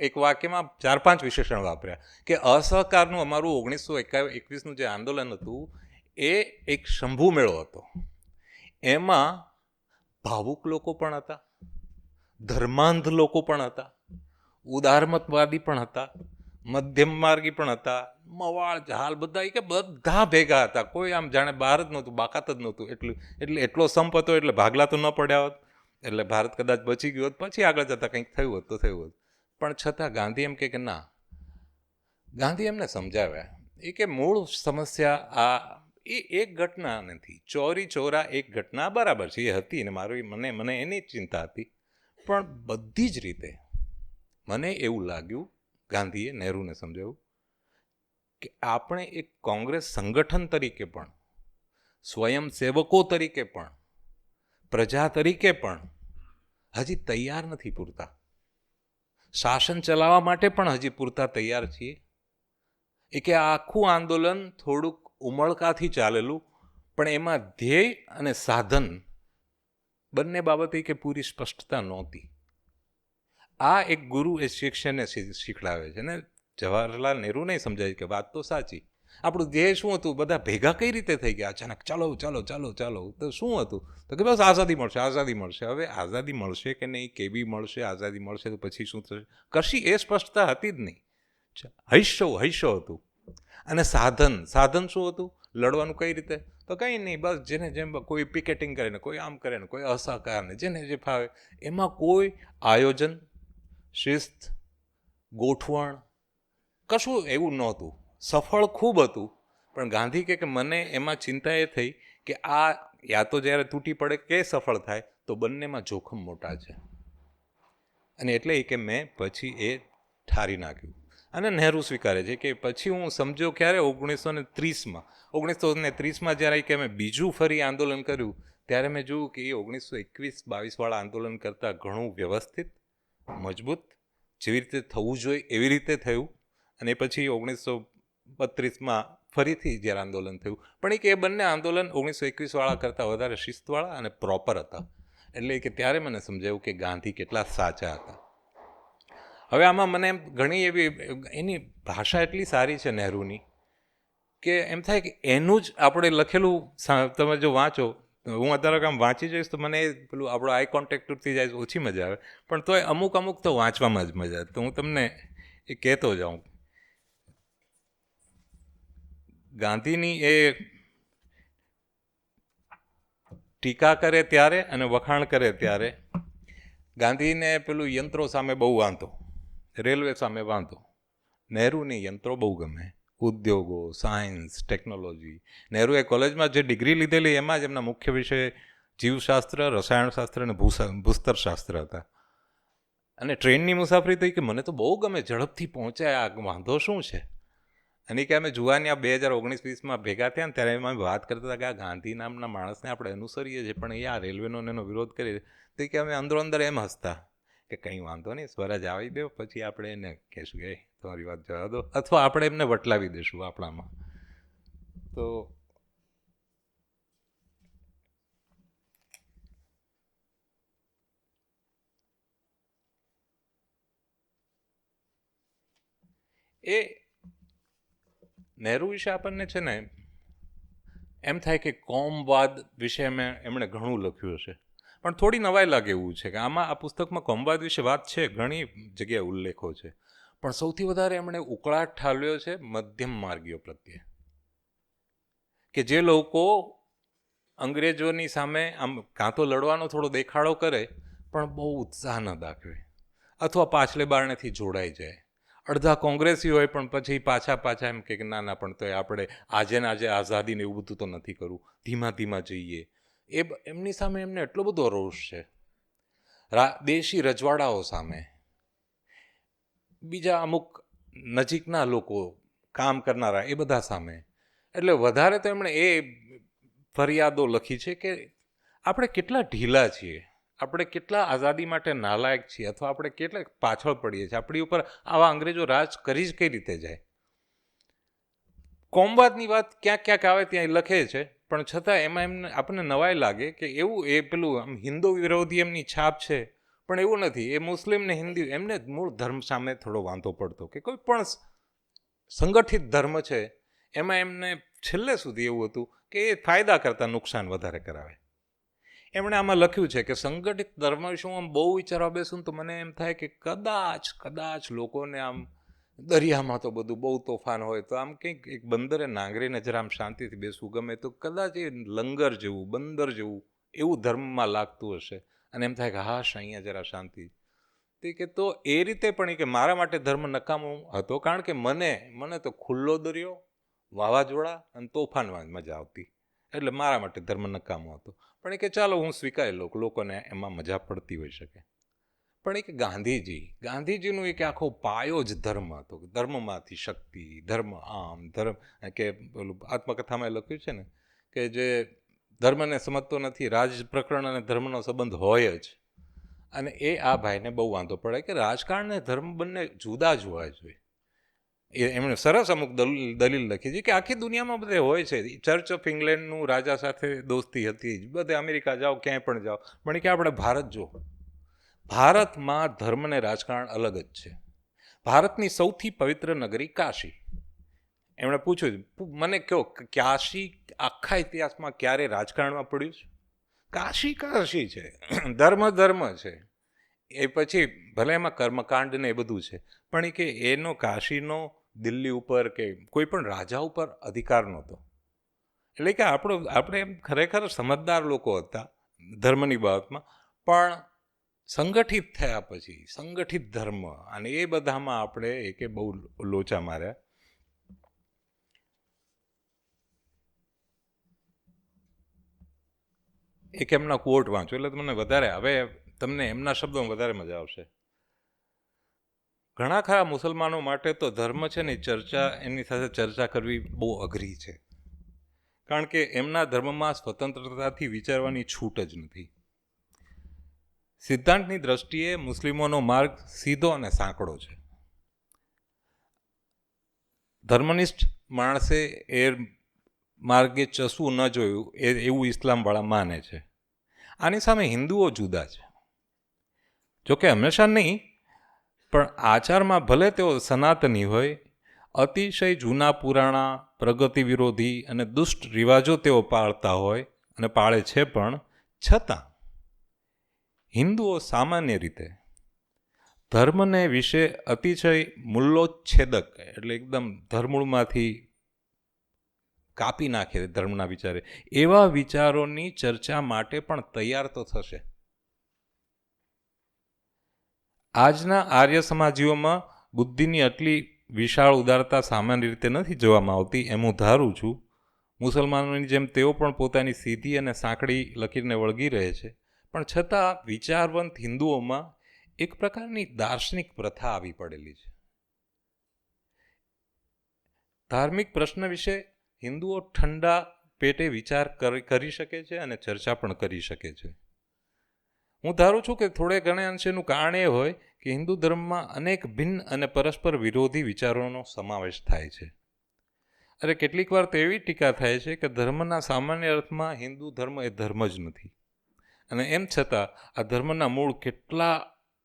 B: એક વાક્યમાં 4-5 વિશેષણ વાપર્યા કે અસહકારનું અમારું 1921નું જે આંદોલન હતું એ એક શંભુ મેળો હતો. એમાં ભાવુક લોકો પણ હતા, ધર્માંધ લોકો પણ હતા, ઉદારમતવાદી પણ હતા, મધ્યમ માર્ગી પણ હતા, મવાળ જહાલ બધા ભેગા હતા. કોઈ આમ જાણે બહાર જ નહોતું, બાકાત જ નહોતું. એટલે એટલો સંપ હતો એટલે ભાગલા તો ન પડ્યા હોત, એટલે ભારત કદાચ બચી ગયું હોત. પછી આગળ જતાં કંઈક થયું હોત તો થયું હોત. પણ છતાં ગાંધી એમ કે ના, ગાંધી એમને સમજાવ્યા એ કે મૂળ સમસ્યા આ એ એક ઘટના નથી, ચોરી ચોરા એક ઘટના બરાબર છે, એ હતી ને મને એની ચિંતા હતી. પણ બધી જ રીતે મને એવું લાગ્યું, ગાંધીએ નહેરુને સમજાવ્યું કે આપણે એક કોંગ્રેસ સંગઠન તરીકે પણ, સ્વયંસેવકો તરીકે પણ, પ્રજા તરીકે પણ હજી તૈયાર નથી પૂરતા. શાસન ચલાવવા માટે પણ હજી પૂરતા તૈયાર છીએ. એ કે આખું આંદોલન થોડુંક ઉમળકાથી ચાલેલું, પણ એમાં ધ્યેય અને સાધન બંને બાબતે કે પૂરી સ્પષ્ટતા નહોતી. આ એક ગુરુ એ શિષ્યને શીખડાવે છે ને જવાહરલાલ નહેરુ નહીં સમજાય કે વાત તો સાચી. આપણું ધ્યેય શું હતું? બધા ભેગા કઈ રીતે થઈ ગયા અચાનક? ચાલો ચાલો ચાલો ચાલો. તો શું હતું? તો કે બસ આઝાદી મળશે, આઝાદી મળશે. હવે આઝાદી મળશે કે નહીં, કેવી મળશે? આઝાદી મળશે તો પછી શું થશે? કશી એ સ્પષ્ટતા હતી જ નહીં. હૈશો હતું. અને સાધન શું હતું? લડવાનું કઈ રીતે? તો કંઈ નહીં, બસ જેને જેમ કોઈ પિકેટિંગ કરે ને, કોઈ આમ કરે ને, કોઈ અસહકાર ને, જેને જે ફાવે. એમાં કોઈ આયોજન, શિસ્ત, ગોઠવણ કશું એવું નહોતું. સફળ ખૂબ હતું, પણ ગાંધી કે મને એમાં ચિંતા એ થઈ કે આ યા તો જ્યારે તૂટી પડે કે સફળ થાય તો બંનેમાં જોખમ મોટા છે. અને એટલે કે મેં પછી એ ઠારી નાખ્યું. અને નહેરુ સ્વીકારે છે કે પછી હું સમજ્યો ક્યારે? 1930માં જ્યારે કે મેં બીજું ફરી આંદોલન કર્યું ત્યારે મેં જોયું કે એ 1921-22વાળા આંદોલન કરતાં ઘણું વ્યવસ્થિત, મજબૂત, જેવી રીતે થવું જોઈએ એવી રીતે થયું. અને પછી 1932માં ફરીથી જ્યારે આંદોલન થયું, પણ એ કે એ બંને આંદોલન 1921વાળા કરતાં વધારે શિસ્તવાળા અને પ્રોપર હતા. એટલે કે ત્યારે મને સમજાયું કે ગાંધી કેટલા સાચા હતા. હવે આમાં મને ઘણી એવી એની ભાષા એટલી સારી છે નહેરુની કે એમ થાય કે એનું જ આપણે લખેલું તમે જો વાંચો, હું અત્યારે આમ વાંચી જઈશ તો મને પેલું આપણો આઈ કોન્ટેક્ટ તૂટતી જાય ઓછી મજા આવે, પણ તોય અમુક તો વાંચવામાં જ મજા આવે. તો હું તમને એ કહેતો જાઉં. ગાંધીની એ ટીકા કરે ત્યારે અને વખાણ કરે ત્યારે ગાંધીને પેલું યંત્રો સામે બહુ વાંધો, રેલવે સામે વાંધો. નહેરુને યંત્રો બહુ ગમે, ઉદ્યોગો, સાયન્સ, ટેકનોલોજી. નહેરુએ કોલેજમાં જે ડિગ્રી લીધેલી એમાં જ એમના મુખ્ય વિષય જીવશાસ્ત્ર, રસાયણશાસ્ત્ર અને ભૂસ્તરશાસ્ત્ર હતા. અને ટ્રેનની મુસાફરી થઈ કે મને તો બહુ ગમે, ઝડપથી પહોંચાય, આ વાંધો શું છે? અને કે અમે જુવાની આ 2019-20માં ભેગા થયા ને ત્યારે એમાં વાત કરતા હતા કે આ ગાંધી નામના માણસને આપણે અનુસરીએ છીએ, પણ એ આ રેલવેનો એનો વિરોધ કરીએ. તો કે અમે અંદરો અંદર એમ હસતા કે કંઈ વાંધો નહીં, સ્વરાજ આવી દો, પછી આપણે એને કહેશું કે તમારી વાત જવા દો, અથવા આપણે એમને વટલાવી દઈશું આપણામાં. તો એ નહેરુ વિશે આપણને છે ને એમ થાય કે કોમવાદ વિશે એમણે ઘણું લખ્યું હશે, પણ થોડી નવાઈ લાગે એવું છે કે આમાં આ પુસ્તકમાં કોમવાદ વિશે વાત છે, ઘણી જગ્યાએ ઉલ્લેખો છે, પણ સૌથી વધારે એમણે ઉકળાટ ઠાલવ્યો છે મધ્યમ માર્ગીઓ પ્રત્યે, કે જે લોકો અંગ્રેજોની સામે આમ કાં તો લડવાનો થોડો દેખાડો કરે પણ બહુ ઉત્સાહ ન દાખવે, અથવા પાછલે બારણેથી જોડાઈ જાય. અડધા કોંગ્રેસી હોય પણ પછી પાછા એમ કે ના ના પણ તો આપણે આજે ને આજે આઝાદીને એવું બધું તો નથી કરવું, ધીમા ધીમા જઈએ. એમની સામે એમને એટલો બધો રોષ છે, દેશી રજવાડાઓ સામે, બીજા અમુક નજીકના લોકો કામ કરનારા એ બધા સામે. એટલે વધારે તો એમણે એ ફરિયાદો લખી છે કે આપણે કેટલા ઢીલા છીએ, આપણે કેટલા આઝાદી માટે નાલાયક છીએ, અથવા આપણે કેટલા પાછળ પડીએ છીએ, આપણી ઉપર આવા અંગ્રેજો રાજ કરી જ કઈ રીતે જાય. કોમવાદની વાત ક્યાંક ક્યાંક આવે ત્યાં લખે છે, પણ છતાં એમાં એમને આપણને નવાઈ લાગે કે એવું એ પેલું આમ હિન્દુ વિરોધી એમની છાપ છે, પણ એવું નથી. એ મુસ્લિમ ને હિન્દુ એમને મૂળ ધર્મ સામે થોડો વાંધો પડતો, કે કોઈ પણ સંગઠિત ધર્મ છે એમાં એમને છેલ્લે સુધી એવું હતું કે એ ફાયદા કરતાં નુકસાન વધારે કરાવે. એમણે આમાં લખ્યું છે કે સંગઠિત ધર્મ વિશે હું આમ બહુ વિચારવા બેસું તો મને એમ થાય કે કદાચ લોકોને આમ દરિયામાં તો બધું બહુ તોફાન હોય તો આમ કંઈક એક બંદરે નાંગરીને જરા આમ શાંતિથી બેસવું ગમે, તો કદાચ એ લંગર જેવું, બંદર જેવું એવું ધર્મમાં લાગતું હશે, અને એમ થાય કે હાશ અહીંયા જરા શાંતિ. તે કે તો એ રીતે પણ કે મારા માટે ધર્મ નકામો હતો, કારણ કે મને તો ખુલ્લો દરિયો, વાવાઝોડા અને તોફાનમાં મજા આવતી, એટલે મારા માટે ધર્મ નકામો હતો. પણ એ કે ચાલો હું સ્વીકારી લઉં, લોકોને એમાં મજા પડતી હોઈ શકે. પણ એ કે ગાંધીજીનું એક આખો પાયો જ ધર્મ હતો, ધર્મમાંથી શક્તિ, ધર્મ આમ, ધર્મ કે પેલું આત્મકથામાં લખ્યું છે ને કે જે ધર્મને સમજતો નથી, રાજ પ્રકરણ અને ધર્મનો સંબંધ હોય જ. અને એ આ ભાઈને બહુ વાંધો પડે કે રાજકારણ ને ધર્મ બંને જુદા જ હોવા જોઈએ. એમણે સરસ અમુક દલીલ લખી છે કે આખી દુનિયામાં બધે હોય છે. ચર્ચ ઓફ ઇંગ્લેન્ડનું રાજા સાથે દોસ્તી હતી જ, બધે અમેરિકા જાઓ ક્યાંય પણ જાઓ, પણ કે આપણે ભારત જો, ભારતમાં ધર્મ ને રાજકારણ અલગ જ છે. ભારતની સૌથી પવિત્ર નગરી કાશી. એમણે પૂછ્યું મને કહો કાશી આખા ઇતિહાસમાં ક્યારે રાજકારણમાં પડ્યું છે? કાશી છે, ધર્મ છે. એ પછી ભલે એમાં કર્મકાંડ ને એ બધું છે, પણ એ કે એનો કાશીનો દિલ્હી ઉપર કે કોઈ પણ રાજા ઉપર અધિકાર નહોતો. એટલે કે આપણે એમ ખરેખર સમજદાર લોકો હતા ધર્મની બાબતમાં, પણ સંગઠિત થયા પછી સંગઠિત ધર્મ અને એ બધામાં આપણે એકે બહુ લોચા માર્યા. એક એમના કોટ વાંચો એટલે તમને વધારે, હવે તમને એમના શબ્દોમાં વધારે મજા આવશે. ઘણા ખરા મુસલમાનો માટે તો ધર્મ છે ને એની સાથે ચર્ચા કરવી બહુ અઘરી છે, કારણ કે એમના ધર્મમાં સ્વતંત્રતાથી વિચારવાની છૂટ જ નથી. સિદ્ધાંતની દ્રષ્ટિએ મુસ્લિમોનો માર્ગ સીધો અને સાંકડો છે. ધર્મનિષ્ઠ માણસે એ માર્ગે ચસવું ન જોયું એવું ઇસ્લામવાળા માને છે. આની સામે હિન્દુઓ જુદા છે, જોકે હંમેશા નહીં, પણ આચારમાં ભલે તેઓ સનાતની હોય, અતિશય જૂના પુરાણા, પ્રગતિ વિરોધી અને દુષ્ટ રિવાજો તેઓ પાળતા હોય અને પાળે છે, પણ છતાં હિન્દુઓ સામાન્ય રીતે ધર્મને વિશે અતિશય મૂલ્યોચ્છેદક, એટલે એકદમ ધર્મૂળમાંથી કાપી નાખે ધર્મના વિચારે, એવા વિચારોની ચર્ચા માટે પણ તૈયાર તો થશે. આજના આર્ય સમાજીઓમાં બુદ્ધિની આટલી વિશાળ ઉદારતા સામાન્ય રીતે નથી જોવામાં આવતી એમ હું ધારું છું. મુસલમાનોની જેમ તેઓ પણ પોતાની સીધી અને સાંકડી લકીરને વળગી રહે છે, પણ છતાં વિચારવંત હિન્દુઓમાં એક પ્રકારની દાર્શનિક પ્રથા આવી પડેલી છે. ધાર્મિક પ્રશ્ન વિશે હિન્દુઓ ઠંડા પેટે વિચાર કરી શકે છે અને ચર્ચા પણ કરી શકે છે. હું ધારું છું કે થોડે ઘણે અંશેનું કારણ એ હોય કે હિન્દુ ધર્મમાં અનેક ભિન્ન અને પરસ્પર વિરોધી વિચારોનો સમાવેશ થાય છે. અરે કેટલીક વાર તો એવી ટીકા થાય છે કે ધર્મના સામાન્ય અર્થમાં હિન્દુ ધર્મ એ ધર્મ જ નથી, અને એમ છતાં આ ધર્મના મૂળ કેટલા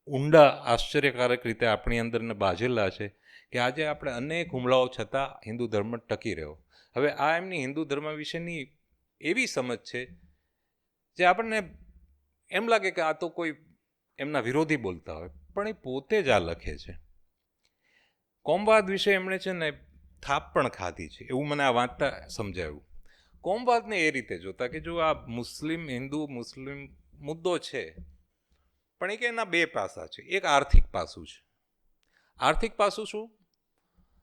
B: ઊંડા આશ્ચર્યકારક રીતે આપણી અંદરને બાજેલા છે કે આજે આપણે અનેક હુમલાઓ છતાં હિન્દુ ધર્મ ટકી રહ્યો. હવે આ એમની હિન્દુ ધર્મ વિશેની એવી સમજ છે જે આપણને એમ લાગે કે આ તો કોઈ એમના વિરોધી બોલતા હોય, પણ એ પોતે જ આ લખે છે. કોમવાદ વિશે એમણે છે ને થાપ પણ ખાધી છે, એવું મને આ વાંચતા સમજાયું. કોમવાદને એ રીતે જોતા કે જો આ હિન્દુ મુસ્લિમ મુદ્દો છે, પણ એ કે એના બે પાસા છે. એક આર્થિક પાસું છે. આર્થિક પાસું શું?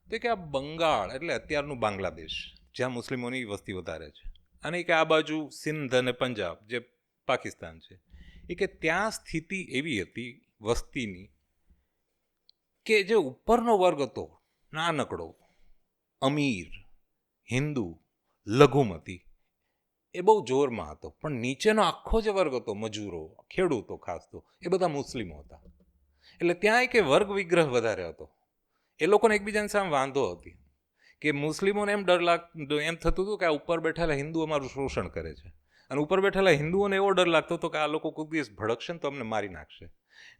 B: તો કે આ બંગાળ એટલે અત્યારનું બાંગ્લાદેશ, જ્યાં મુસ્લિમોની વસ્તી વધારે છે, અને કે આ બાજુ સિંધ અને પંજાબ જે પાકિસ્તાન છે, એ કે ત્યાં સ્થિતિ એવી હતી વસ્તીની કે જે ઉપરનો વર્ગ હતો નાનકડો, અમીર, હિન્દુ, લઘુમતી, એ બહુ જોરમાં હતો, પણ નીચેનો આખો જે વર્ગ હતો, મજૂરો, ખેડૂતો ખાસ તો, એ બધા મુસ્લિમો હતા. એટલે ત્યાં એક વર્ગ વિગ્રહ વધારે હતો. એ લોકોને એકબીજાની સામે વાંધો હતી કે મુસ્લિમોને એમ એમ થતું હતું કે આ ઉપર બેઠેલા હિન્દુ અમારું શોષણ કરે છે, અને ઉપર બેઠેલા હિન્દુઓને એવો ડર લાગતો હતો કે આ લોકો કોઈ દિવસ ભડકશે ને તો અમને મારી નાખશે.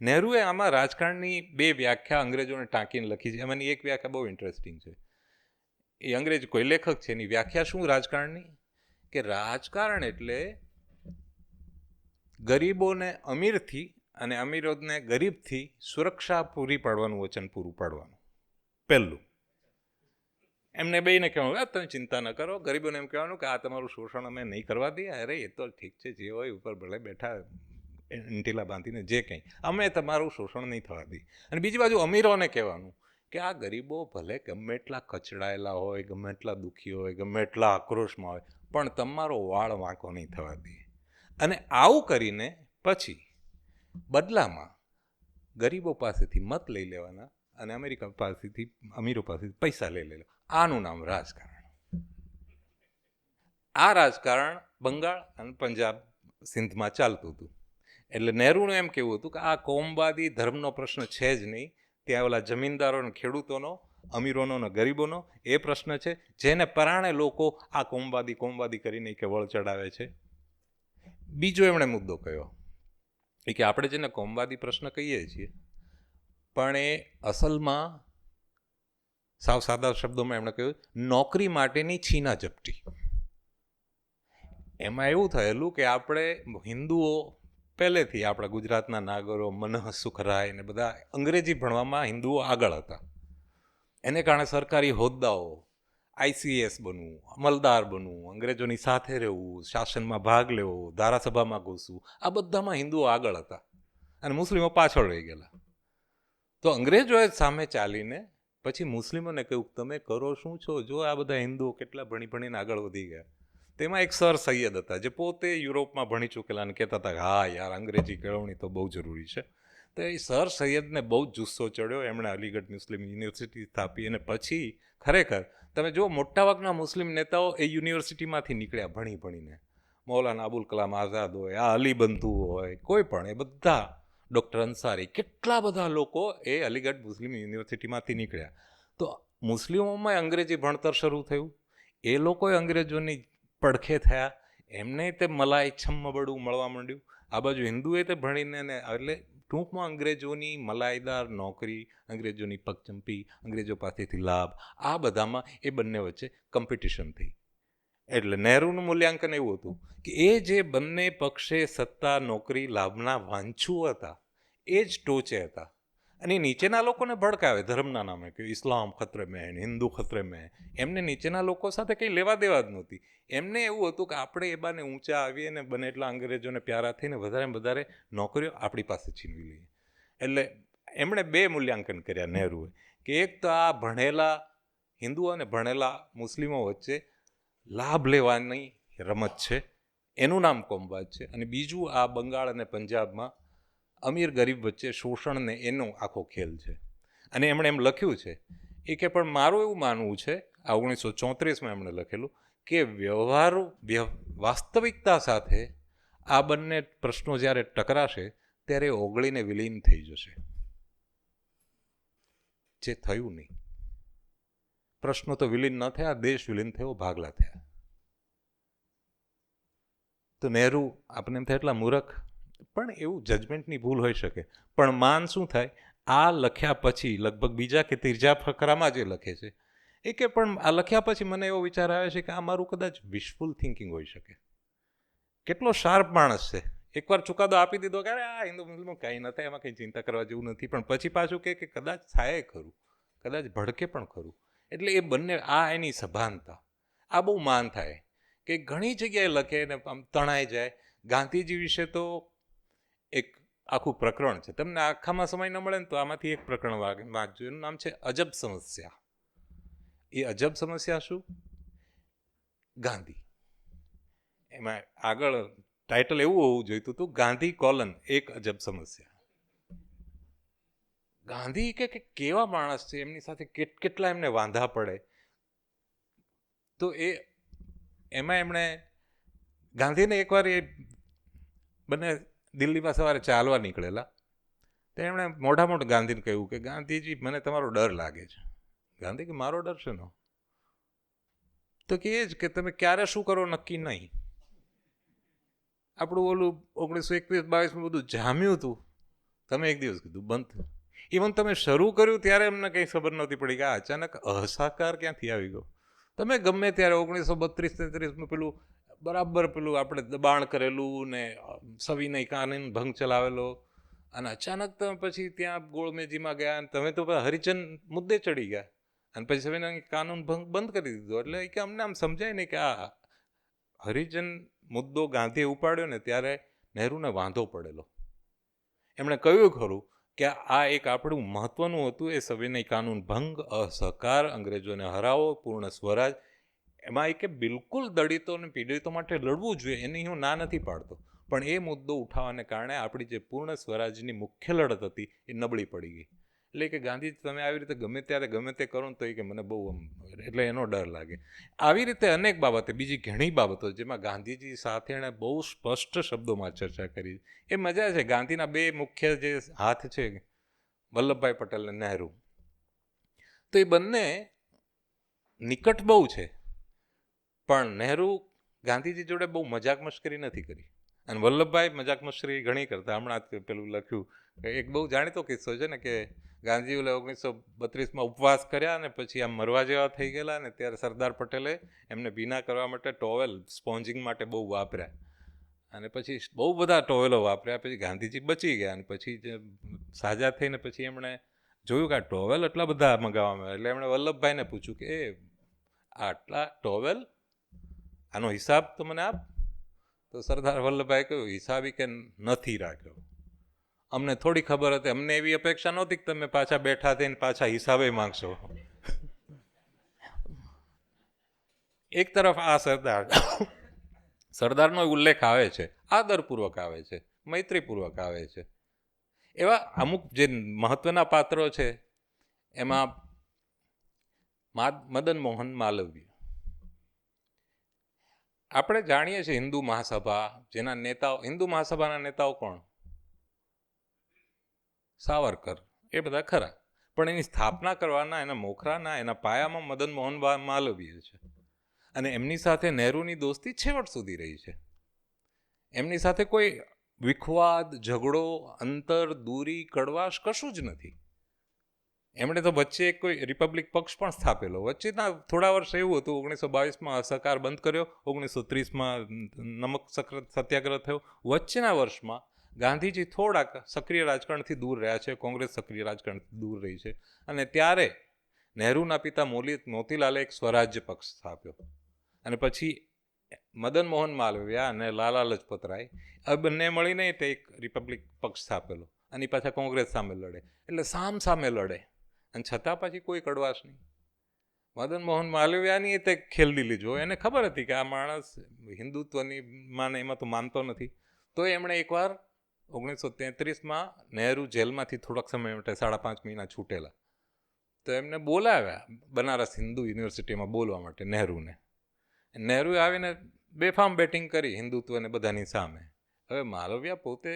B: નહેરુએ આમાં રાજકારણની બે વ્યાખ્યા અંગ્રેજોને ટાંકીને લખી છે. એમાંની એક વ્યાખ્યા બહુ ઇન્ટરેસ્ટિંગ છે. એ અંગ્રેજ કોઈ લેખક છે, એની વ્યાખ્યા શું રાજકારણની? કે રાજકારણ એટલે ગરીબોને અમીરથી અને અમીરોને ગરીબથી સુરક્ષા પૂરી પાડવાનું વચન પૂરું પાડવાનું. પહેલું એમને બેને કહેવાનું, તમે ચિંતા ન કરો. ગરીબોને એમ કહેવાનું કે આ તમારું શોષણ અમે નહીં કરવા દઈએ. અરે એ તો ઠીક છે, જે હોય ઉપર ભલે બેઠા ઈંટીલા બાંધીને જે કંઈ, અમે તમારું શોષણ નહીં થવા દઈએ. અને બીજી બાજુ અમીરોને કહેવાનું કે આ ગરીબો ભલે ગમે એટલા કચડાયેલા હોય, ગમે એટલા દુઃખી હોય, ગમે એટલા આક્રોશમાં હોય, પણ તમારો વાળ વાંકો નહીં થવા દઈએ. અને આવું કરીને પછી બદલામાં ગરીબો પાસેથી મત લઈ લેવાના અને અમીરો પાસેથી પૈસા લઈ લેવા. આનું નામ રાજકારણ. આ રાજકારણ બંગાળ અને પંજાબ સિંધમાં ચાલતું હતું. એટલે નહેરુનું એમ કહેવું હતું કે આ કોમવાદી ધર્મનો પ્રશ્ન છે જ નહીં, ત્યાં ઓલા જમીનદારો અને ખેડૂતોનો, અમીરોનો અને ગરીબોનો એ પ્રશ્ન છે, જેને પરાણે લોકો આ કોમવાદી કરીને કે વળ ચડાવે છે. બીજો એમણે મુદ્દો કયો એ કે આપણે જેને કોમવાદી પ્રશ્ન કહીએ છીએ, પણ એ અસલમાં સાવ સાદા શબ્દોમાં એમણે કહ્યું નોકરી માટેની છીના ઝપટી. એમાં એવું થયેલું કે આપણે હિન્દુઓ પહેલેથી, આપણા ગુજરાતના નાગરો, મનહસુખરાય ને બધા અંગ્રેજી ભણવામાં હિન્દુઓ આગળ હતા. એને કારણે સરકારી હોદ્દાઓ, ICS બનવું, અમલદાર બનવું, અંગ્રેજોની સાથે રહેવું, શાસનમાં ભાગ લેવો, ધારાસભામાં ઘૂસવું, આ બધામાં હિન્દુઓ આગળ હતા અને મુસ્લિમો પાછળ રહી ગયેલા. તો અંગ્રેજોએ સામે ચાલીને પછી મુસ્લિમોને કહ્યું તમે કરો શું છો? જો આ બધા હિન્દુઓ કેટલા ભણીને આગળ વધી ગયા. તેમાં એક સર સૈયદ હતા જે પોતે યુરોપમાં ભણી ચૂકેલા અને કહેતા હતા કે હા યાર, અંગ્રેજી કેળવણી તો બહુ જરૂરી છે. તો એ સર સૈયદને બહુ જ જુસ્સો ચડ્યો. એમણે અલીગઢ મુસ્લિમ યુનિવર્સિટી સ્થાપી અને પછી ખરેખર તમે જુઓ મોટાભાગના મુસ્લિમ નેતાઓ એ યુનિવર્સિટીમાંથી નીકળ્યા ભણીને. મૌલાના અબુલ કલામ આઝાદ હોય, આ અલી બંધુ હોય, કોઈ પણ, એ બધા, ડૉક્ટર અંસારી, કેટલા બધા લોકો એ અલીગઢ મુસ્લિમ યુનિવર્સિટીમાંથી નીકળ્યા. તો મુસ્લિમોમાં અંગ્રેજી ભણતર શરૂ થયું. એ લોકોએ અંગ્રેજોની પડખે થયા. એમને તે મલાઈ છમ્મબડું મળવા માંડ્યું. આ બાજુ હિન્દુએ તે ભણીને ને, એટલે ટૂંકમાં અંગ્રેજોની મલાઈદાર નોકરી, અંગ્રેજોની પગચંપી, અંગ્રેજો પાસેથી લાભ, આ બધામાં એ બંને વચ્ચે કોમ્પિટિશન થઈ. એટલે નહેરુનું મૂલ્યાંકન એવું હતું કે એ જે બંને પક્ષે સત્તા, નોકરી, લાભના વાંછુ હતા, એ જ ટોચે હતા. અને નીચેના લોકોને ભડકાવે ધર્મના નામે કે ઇસ્લામ ખતરે મેં, હિન્દુ ખતરે મેં. એમને નીચેના લોકો સાથે કંઈ લેવા દેવા જ નહોતી. એમને એવું હતું કે આપણે એ બાને ઊંચા આવીએ ને બને એટલા અંગ્રેજોને પ્યારા થઈને વધારે નોકરીઓ આપણી પાસે છીનવી લઈએ. એટલે એમણે બે મૂલ્યાંકન કર્યા નહેરુએ કે એક તો આ ભણેલા હિન્દુઓ અને ભણેલા મુસ્લિમો વચ્ચે લાભ લેવાની રમત છે, એનું નામ કોમવાદ છે. અને બીજું આ બંગાળ અને પંજાબમાં અમીર ગરીબ વચ્ચે શોષણને એનો આખો ખેલ છે. અને એમણે એમ લખ્યું છે એ કે પણ મારું એવું માનવું છે, આ 1934માં એમણે લખેલું કે વાસ્તવિકતા સાથે આ બંને પ્રશ્નો જ્યારે ટકરાશે ત્યારે ઓગળીને વિલીન થઈ જશે. જે થયું નહીં. પ્રશ્નો તો વિલીન ન થયા, દેશ વિલીન થયો, ભાગલા થયા. તો નહેરુ આપણે એમ થાય એટલા મૂર્ખ, પણ એવું જજમેન્ટની ભૂલ હોઈ શકે. પણ માન શું થાય, આ લખ્યા પછી લગભગ બીજા કે ત્રીજા ફકરામાં જે લખે છે એ કે પણ આ લખ્યા પછી મને એવો વિચાર આવે છે કે આ મારું કદાચ વિશફુલ થિંકિંગ હોઈ શકે. કેટલો શાર્પ માણસ છે એકવાર ચુકાદો આપી દીધો કે અરે આ હિન્દુ મુસ્લિમ કંઈ ન થાય, એમાં કંઈ ચિંતા કરવા જેવું નથી, પણ પછી પાછું કે કદાચ થાય ખરું, કદાચ ભડકે પણ ખરું. એટલે એ બંને આ એની સભાનતા, આ બહુ માન થાય કે ઘણી જગ્યાએ લખે ને આમ તણાઈ જાય. ગાંધીજી વિશે તો એક આખું પ્રકરણ છે, તમને આખામાં સમય ન મળે ને તો આમાંથી એક પ્રકરણ વાંચજો. એનું નામ છે અજબ સમસ્યા. એ અજબ સમસ્યા શું? ગાંધી. એમાં આગળ ટાઇટલ એવું હોવું જોઈતું હતું, ગાંધી કોલન એક અજબ સમસ્યા. ગાંધી કે કેવા માણસ છે, એમની સાથે કેટલા એમને વાંધા પડે. તો એમાં એમણે ગાંધીને એકવાર એ બંને દિલ્હીમાં સવારે ચાલવા નીકળેલા, તો એમણે મોઢા ગાંધીને કહ્યું કે ગાંધીજી મને તમારો ડર લાગે છે. ગાંધી કે મારો ડર છે નો? તો કે એ જ કે તમે ક્યારે શું કરો નક્કી નહીં. આપણું ઓલું 1921-22 બધું જામ્યું હતું, તમે એક દિવસ કીધું બંધ. ઇવન તમે શરૂ કર્યું ત્યારે એમને કંઈ ખબર નહોતી પડી કે આ અચાનક અસહકાર ક્યાંથી આવી ગયો. તમે ગમે ત્યારે 1932-33 પેલું બરાબર પેલું આપણે દબાણ કરેલું ને સવિનય કાનૂન ભંગ ચલાવેલો, અને અચાનક તમે પછી ત્યાં ગોળમેજીમાં ગયા અને તમે તો હરિજન મુદ્દે ચડી ગયા અને પછી સવિનય કાનૂન ભંગ બંધ કરી દીધો. એટલે કે અમને આમ સમજાય નહીં કે આ હરિજન મુદ્દો ગાંધીએ ઉપાડ્યો ને ત્યારે નહેરુને વાંધો પડેલો. એમણે કહ્યું ખરું કે આ એક આપણું મહત્વનું હતું, એ સવિનય કાનૂન ભંગ, અસહકાર, અંગ્રેજોને હરાવો, પૂર્ણ સ્વરાજ. એમાં એ કે બિલકુલ દલિતો અને પીડિતો માટે લડવું જોઈએ, એની હું ના નથી પાડતો, પણ એ મુદ્દો ઉઠાવવાને કારણે આપણી જે પૂર્ણ સ્વરાજની મુખ્ય લડત હતી એ નબળી પડી ગઈ. એટલે કે ગાંધી તમે આવી રીતે ગમે ત્યારે ગમે તે કરો ને તો એ કે મને બહુ એટલે એનો ડર લાગે. આવી રીતે અનેક બાબતે, બીજી ઘણી બાબતો જેમાં ગાંધીજી સાથે એણે બહુ સ્પષ્ટ શબ્દોમાં ચર્ચા કરી. એ મજા છે. ગાંધીના બે મુખ્ય જે હાથ છે, વલ્લભભાઈ પટેલ અને નહેરુ, તો એ બંને નિકટ બહુ છે, પણ નહેરુ ગાંધીજી જોડે બહુ મજાક મશ્કરી નથી કરી, અને વલ્લભભાઈ મજાક મશ્કરી ઘણી કરતા. હમણાં પેલું લખ્યું એક બહુ જાણીતો કિસ્સો છે ને કે ગાંધી 1932માં ઉપવાસ કર્યા ને પછી આમ મરવા જેવા થઈ ગયેલા ને ત્યારે સરદાર પટેલે એમને ભીના કરવા માટે ટોવેલ સ્પોન્જિંગ માટે બહુ વાપર્યા, અને પછી બહુ બધા ટોવેલો વાપર્યા, પછી ગાંધીજી બચી ગયા. અને પછી સાજા થઈને પછી એમણે જોયું કે આ ટોવેલ એટલા બધા મંગાવવામાં આવ્યા, એટલે એમણે વલ્લભભાઈને પૂછ્યું કે આટલા ટોવેલ, આનો હિસાબ તો મને આપ. તો સરદાર વલ્લભભાઈ કહ્યું હિસાબી કે નથી રાખ્યો, અમને થોડી ખબર હતી, અમને એવી અપેક્ષા નહોતી કે તમે પાછા બેઠા થઈને પાછા હિસાબે માંગશો. એક તરફ આ સરદારનો ઉલ્લેખ આવે છે, આદરપૂર્વક આવે છે, મૈત્રીપૂર્વક આવે છે. એવા અમુક જે મહત્વના પાત્રો છે, એમાં મદન મોહન માલવીય. આપણે જાણીએ છીએ હિન્દુ મહાસભા, જેના નેતાઓ, હિન્દુ મહાસભાના નેતાઓ કોણ? સાવરકર, એ બધા ખરા, પણ એની સ્થાપના કરવાના, એના મોખરાના, એના પાયામાં મદન મોહન માલવીય છે. અને એમની સાથે નહેરુની દોસ્તી છેવટ સુધી રહી છે. એમની સાથે કોઈ વિખવાદ, ઝઘડો, અંતર, દૂરી, કડવાશ કશું જ નથી. એમણે તો વચ્ચે કોઈ રિપબ્લિક પક્ષ પણ સ્થાપેલો. વચ્ચેના થોડા વર્ષ એવું હતું, 1922માં અસહકાર બંધ કર્યો, 1930માં નમક સત્યાગ્રહ થયો. વચ્ચેના વર્ષમાં ગાંધીજી થોડાક સક્રિય રાજકારણથી દૂર રહ્યા છે, કોંગ્રેસ સક્રિય રાજકારણથી દૂર રહી છે, અને ત્યારે નહેરુના પિતા મોતીલાલે એક સ્વરાજ્ય પક્ષ સ્થાપ્યો. અને પછી મદન મોહન માલવીયા અને લાલા લજપત રાય, આ બંને મળીને તે એક રિપબ્લિક પક્ષ સ્થાપેલો, અને પાછા કોંગ્રેસ સામે લડે. એટલે સામે લડે, અને છતાં પછી કોઈ કડવાશ નહીં. મદન મોહન માલવીયાની તે ખેલદિલી જો, એને ખબર હતી કે આ માણસ હિન્દુત્વની માને એમાં તો માનતો નથી. તો એમણે એકવાર 1933માં નહેરુ જેલમાંથી થોડાક સમય માટે 5.5 મહિના છૂટેલા, તો એમને બોલાવ્યા બનારસ હિન્દુ યુનિવર્સિટીમાં બોલવા માટે નહેરુને. નહેરુએ આવીને બેફામ બેટિંગ કરી હિન્દુત્વને બધાની સામે. હવે માલવીયા પોતે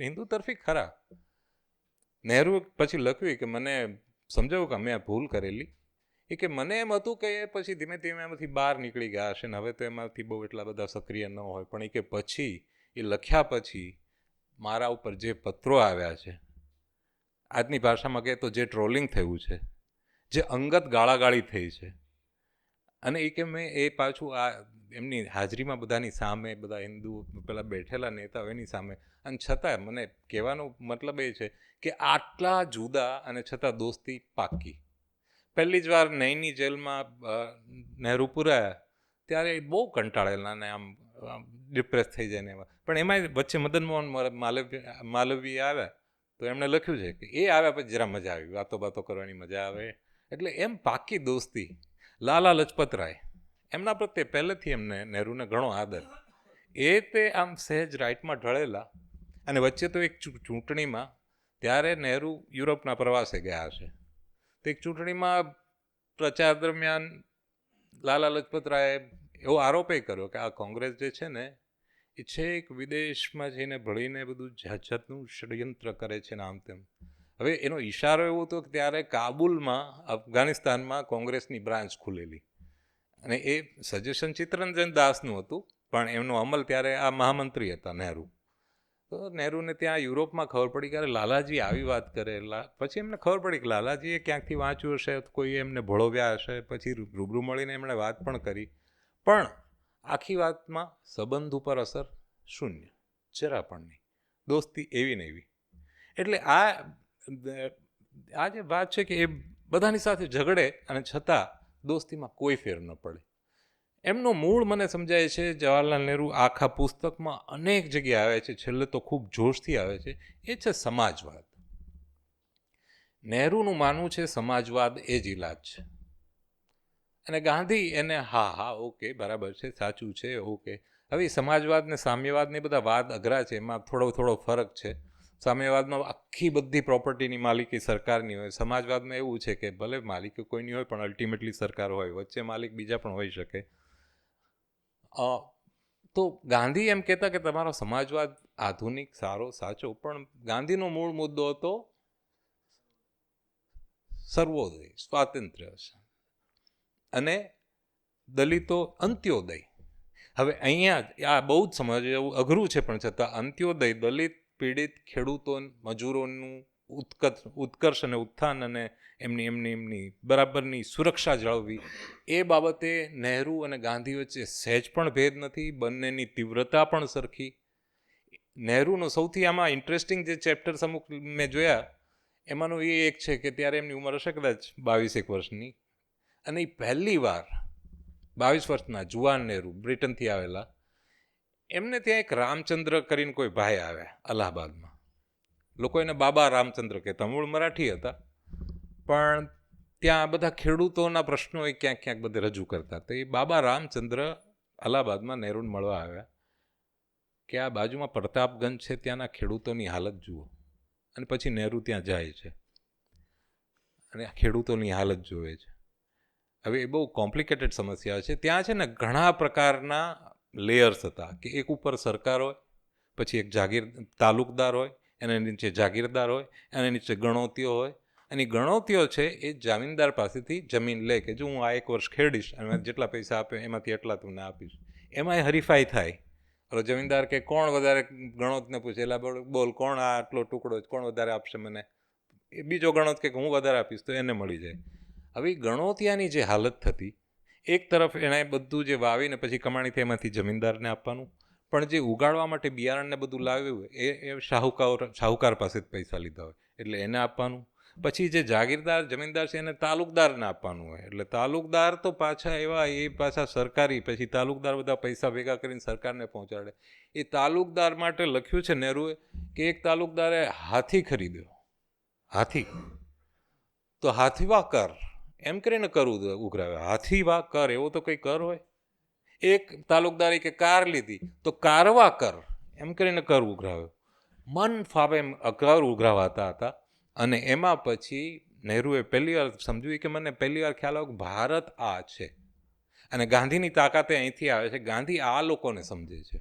B: હિન્દુ તરફી ખરા. નહેરુ પછી લખ્યું કે મને સમજાવું કે મેં ભૂલ કરેલી, એ કે મને એમ હતું કે એ પછી ધીમે ધીમે એમાંથી બહાર નીકળી ગયા હશે ને હવે તો એમાંથી બહુ એટલા બધા સક્રિય ન હોય, પણ એ કે પછી એ લખ્યા પછી મારા ઉપર જે પત્રો આવ્યા છે, આજની ભાષામાં કહે તો જે ટ્રોલિંગ થયું છે, જે અંગત ગાળાગાળી થઈ છે, અને એ કે મેં એ પાછું આ એમની હાજરીમાં બધાની સામે બધા હિન્દુ પેલા બેઠેલા નેતાઓ એની સામે, અને છતાં મને કહેવાનો મતલબ એ છે કે આટલા જુદા અને છતાં દોસ્તી પાકી. પહેલી જ વાર નૈની જેલમાં નહેરુ પુરાયા ત્યારે બહુ કંટાળેલા ને આમ ડિપ્રેસ થઈ જાય ને એમાં, પણ એમાં વચ્ચે મદન મોહન માલવીય આવ્યા તો એમણે લખ્યું છે કે એ આવ્યા પછી જરા મજા આવી, વાતો કરવાની મજા આવે. એટલે એમ પાકી દોસ્તી. લાલા લજપત રાય, એમના પ્રત્યે પહેલેથી એમને નહેરુને ઘણો આદર. એ તે આમ સહેજ રાઈટમાં ઢળેલા, અને વચ્ચે તો એક ચૂંટણીમાં ત્યારે નહેરુ યુરોપના પ્રવાસે ગયા છે, તો એક ચૂંટણીમાં પ્રચાર દરમિયાન લાલા લજપત રાયે એવો આરોપ કર્યો કે આ કોંગ્રેસ જે છે ને એ છેક વિદેશમાં જઈને ભળીને બધું જાતનું ષડયંત્ર કરે છે ને આમ તેમ. હવે એનો ઈશારો એવો હતો કે ત્યારે કાબુલમાં અફઘાનિસ્તાનમાં કોંગ્રેસની બ્રાન્ચ ખુલેલી, અને એ સજેશન ચિત્તરંજન દાસનું હતું, પણ એમનો અમલ ત્યારે આ મહામંત્રી હતા નહેરુ. તો નહેરુને ત્યાં યુરોપમાં ખબર પડી કે લાલાજી આવી વાત કરે. પછી એમને ખબર પડી કે લાલાજીએ ક્યાંકથી વાંચ્યું હશે, કોઈ એમને ભળોવ્યા હશે. પછી રૂબરૂ મળીને એમણે વાત પણ કરી, પણ આખી વાતમાં સંબંધ ઉપર અસર શૂન્ય, જરા પણ નહીં. દોસ્તી એવી ને એવી. એટલે આ જે વાત છે કે એ બધાની સાથે ઝઘડે અને છતાં દોસ્તીમાં કોઈ ફેર ન પડે. એમનું મૂળ મને સમજાય છે, જવાહરલાલ નહેરુ આખા પુસ્તકમાં અનેક જગ્યાએ આવે છે, છેલ્લે તો ખૂબ જોશથી આવે છે, એ છે સમાજવાદ. નહેરુનું માનવું છે સમાજવાદ એ જ ઇલાજ છે, અને ગાંધી એને હા ઓકે બરાબર છે, સાચું છે, ઓકે. હવે સમાજવાદ ને સામ્યવાદ ને બધા વાદ અઘરા છે, એમાં થોડો ફરક છે. સામ્યવાદમાં આખી બધી પ્રોપર્ટીની માલિકી સરકારની હોય. સમાજવાદમાં એવું છે કે ભલે માલિકી કોઈની હોય પણ અલ્ટિમેટલી સરકાર હોય, વચ્ચે માલિક બીજા પણ હોઈ શકે. તો ગાંધી એમ કહેતા કે તમારો સમાજવાદ આધુનિક, સારો, સાચો, પણ ગાંધીનો મૂળ મુદ્દો હતો સર્વોદય, સ્વાતંત્ર્ય અને દલિતો અંત્યોદય. હવે અહીંયા આ બહુ જ સમજ એવું અઘરું છે, પણ છતાં અંત્યોદય, દલિત, પીડિત, ખેડૂતો, મજૂરોનું ઉત્કર્ષ અને ઉત્થાન અને એમની બરાબરની સુરક્ષા જાળવવી, એ બાબતે નહેરુ અને ગાંધી વચ્ચે સહેજ પણ ભેદ નથી. બંનેની તીવ્રતા પણ સરખી. નહેરુનો સૌથી આમાં ઇન્ટરેસ્ટિંગ જે ચેપ્ટર્સ અમુક મેં જોયા, એમાંનું એ એક છે કે ત્યારે એમની ઉંમર હશે કદાચ 22 વર્ષની, અને એ પહેલી વાર 22 વર્ષના જુવાન નહેરુ બ્રિટનથી આવેલા, એમને ત્યાં એક રામચંદ્ર કરીને કોઈ ભાઈ આવ્યા અલ્હાબાદમાં. લોકો એને બાબા રામચંદ્ર કહેતા, મૂળ મરાઠી હતા, પણ ત્યાં બધા ખેડૂતોના પ્રશ્નો એ ક્યાંક બધે રજૂ કરતા. તો એ બાબા રામચંદ્ર અલ્હાબાદમાં નહેરુને મળવા આવ્યા કે આ બાજુમાં પ્રતાપગંજ છે, ત્યાંના ખેડૂતોની હાલત જુઓ. અને પછી નહેરુ ત્યાં જાય છે અને ખેડૂતોની હાલત જોવે છે. હવે એ બહુ કોમ્પ્લિકેટેડ સમસ્યા છે. ત્યાં છે ને ઘણા પ્રકારના લેયર્સ હતા, કે એક ઉપર સરકાર હોય, પછી એક તાલુકદાર હોય, એના નીચે જાગીરદાર હોય, એના નીચે ગણોતીઓ હોય. અને ગણોતીઓ છે એ જમીનદાર પાસેથી જમીન લે કે જો હું આ 1 વર્ષ ખેડીશ અને જેટલા પૈસા આપે એમાંથી એટલા તમને આપીશ. એમાં હરીફાઈ થાય. હવે જમીનદાર કે કોણ વધારે, ગણોતને પૂછેલા બોલ કોણ આ આટલો ટુકડો કોણ વધારે આપશે મને. એ બીજો ગણોત કે હું વધારે આપીશ તો એને મળી જાય. હવે ગણોતિયાની જે હાલત થતી, એક તરફ એણે બધું જે વાવીને પછી કમાણી થાય એમાંથી જમીનદારને આપવાનું, પણ જે ઉગાડવા માટે બિયારણને બધું લાવ્યું હોય એ શાહુકાર પાસે જ પૈસા લીધા હોય એટલે એને આપવાનું. પછી જે જાગીરદાર જમીનદાર છે એને તાલુકદારને આપવાનું હોય, એટલે તાલુકદાર તો પાછા એવા, એ પાછા સરકારી, પછી તાલુકદાર બધા પૈસા ભેગા કરીને સરકારને પહોંચાડે. એ તાલુકદાર માટે લખ્યું છે નહેરુએ કે એક તાલુકદારે હાથી ખરીદ્યો, હાથી, તો હાથીવા કર એમ કરીને કર ઉઘરાવે. હાથીવા કર એવો તો કંઈ કર હોય? એક તાલુકદારી કે કાર લીધી તો કારવા કર એમ કરીને કર ઉઘરાવ્યો. મન ફાવે એમ કર ઉઘરાવાતા હતા. અને એમાં પછી નહેરુએ પહેલી વાર સમજ્યું કે મને પહેલી વાર ખ્યાલ આવ્યો કે ભારત આ છે, અને ગાંધીની તાકાતે અહીંથી આવે છે. ગાંધી આ લોકોને સમજે છે.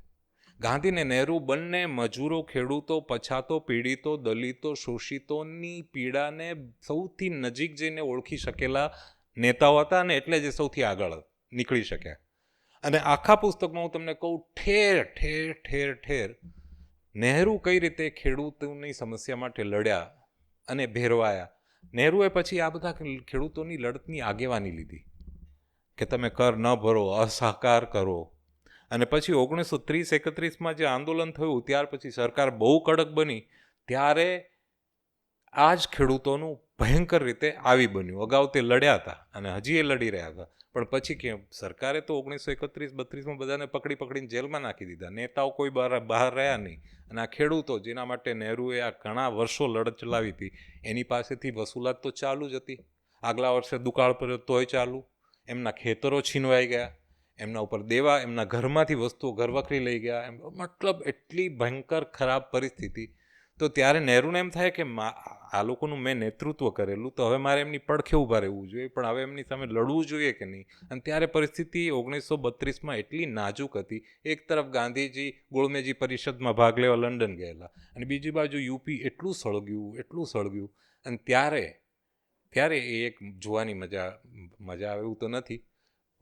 B: ગાંધીને નહેરુ બંને મજૂરો, ખેડૂતો, પછાતો, પીડિતો, દલિતો, શોષિતોની પીડાને સૌથી નજીક જઈને ઓળખી શકેલા નેતાઓ હતા, અને એટલે જ સૌથી આગળ નીકળી શક્યા. અને આખા પુસ્તકમાં હું તમને કહું, ઠેર નહેરુ કઈ રીતે ખેડૂતોની સમસ્યા માટે લડ્યા અને ભેરવાયા. નહેરુએ પછી આ બધા ખેડૂતોની લડતની આગેવાની લીધી કે તમે કર ન ભરો, અસહકાર કરો, અને પછી 1930-31માં જે આંદોલન થયું ત્યાર પછી સરકાર બહુ કડક બની, ત્યારે આ જ ખેડૂતોનું ભયંકર રીતે આવી બન્યું. અગાઉ તે લડ્યા હતા અને હજી એ લડી રહ્યા હતા, પણ પછી કે સરકારે તો 1931-32માં બધાને પકડીને જેલમાં નાખી દીધા. નેતાઓ કોઈ બહાર રહ્યા નહીં. અને આ ખેડૂતો જેના માટે નહેરુએ આ ઘણા વર્ષો લડત ચલાવી હતી, એની પાસેથી વસૂલાત તો ચાલુ જ હતી. આગલા વર્ષે દુકાળ પર તોય ચાલુ. એમના ખેતરો છીનવાઈ ગયા, એમના ઉપર દેવા, એમના ઘરમાંથી વસ્તુઓ ઘરવખરી લઈ ગયા. મતલબ એટલી ભયંકર ખરાબ પરિસ્થિતિ. તો ત્યારે નહેરુને એમ થાય કે આ લોકોનું મેં નેતૃત્વ કરેલું, તો હવે મારે એમની પડખે ઊભા રહેવું જોઈએ, પણ હવે એમની સામે લડવું જોઈએ કે નહીં. અને ત્યારે પરિસ્થિતિ 1932માં એટલી નાજુક હતી. એક તરફ ગાંધીજી ગોળમેજી પરિષદમાં ભાગ લેવા લંડન ગયેલા, અને બીજી બાજુ યુપી એટલું સળગ્યું. અને ત્યારે એ એક જોવાની મજા આવે એવું તો નથી,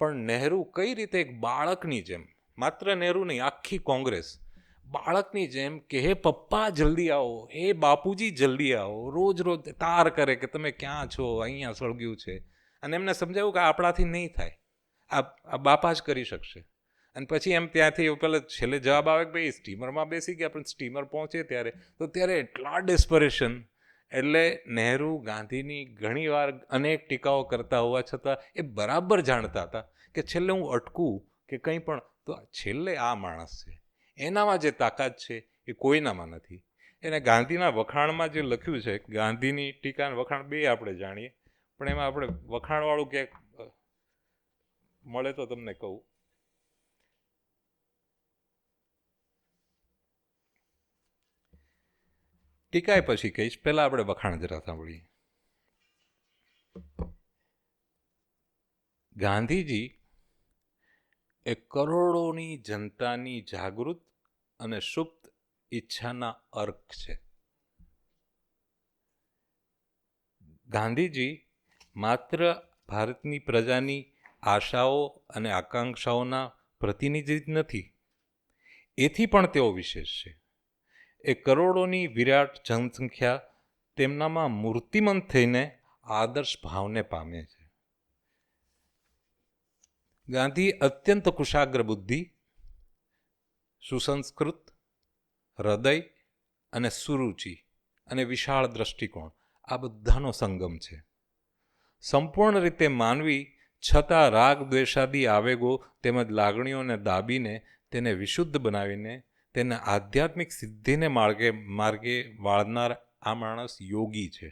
B: પણ નહેરુ કઈ રીતે એક બાળકની જેમ, માત્ર નહેરુ નહીં, આખી કોંગ્રેસ બાળકની જેમ કે હે પપ્પા જલ્દી આવો, હે બાપુજી જલ્દી આવો, રોજ તાર કરે કે તમે ક્યાં છો, અહીંયા સળગ્યું છે. અને એમને સમજાવ્યું કે આપણાથી નહીં થાય, આ બાપા જ કરી શકશે. અને પછી એમ ત્યાંથી પેલા છેલ્લે જવાબ આવે કે ભાઈ સ્ટીમરમાં બેસી ગયા, પણ સ્ટીમર પહોંચે ત્યારે એટલા ડેસ્પરેશન. એટલે નહેરુ ગાંધીની ઘણીવાર અનેક ટીકાઓ કરતા હોવા છતાં એ બરાબર જાણતા હતા કે છેલ્લે હું અટકું કે કંઈ પણ, તો છેલ્લે આ માણસ છે, એનામાં જે તાકાત છે એ કોઈનામાં નથી. એને ગાંધીના વખાણમાં જે લખ્યું છે, ગાંધીની ટીકા વખાણ બે આપણે જાણીએ, પણ એમાં આપણે વખાણવાળું ક્યાંક મળે તો તમને કહું. ટીકાય પછી કહીશ, પહેલા આપણે વખાણ જરા સાંભળીએ. ગાંધીજી એ કરોડોની જનતાની જાગૃત અને સુપ્ત ઈચ્છાના અર્ક છે. ગાંધીજી માત્ર ભારતની પ્રજાની આશાઓ અને આકાંક્ષાઓના પ્રતિનિધિ જ નથી, એથી પણ તેઓ વિશેષ છે. એ કરોડોની વિરાટ જનસંખ્યા તેમનામાં મૂર્તિમંત થઈને આદર્શ ભાવને પામે છે. ગાંધી અત્યંત કુશાગ્ર બુદ્ધિ, સુસંસ્કૃત હૃદય અને સુરુચિ અને વિશાળ દ્રષ્ટિકોણ, આ બધાનો સંગમ છે. સંપૂર્ણ રીતે માનવી છતાં રાગ દ્વેષાદી આવેગો તેમજ લાગણીઓને દાબીને તેને વિશુદ્ધ બનાવીને તેને આધ્યાત્મિક સિદ્ધિને માર્ગે વાળનાર આ માણસ યોગી છે.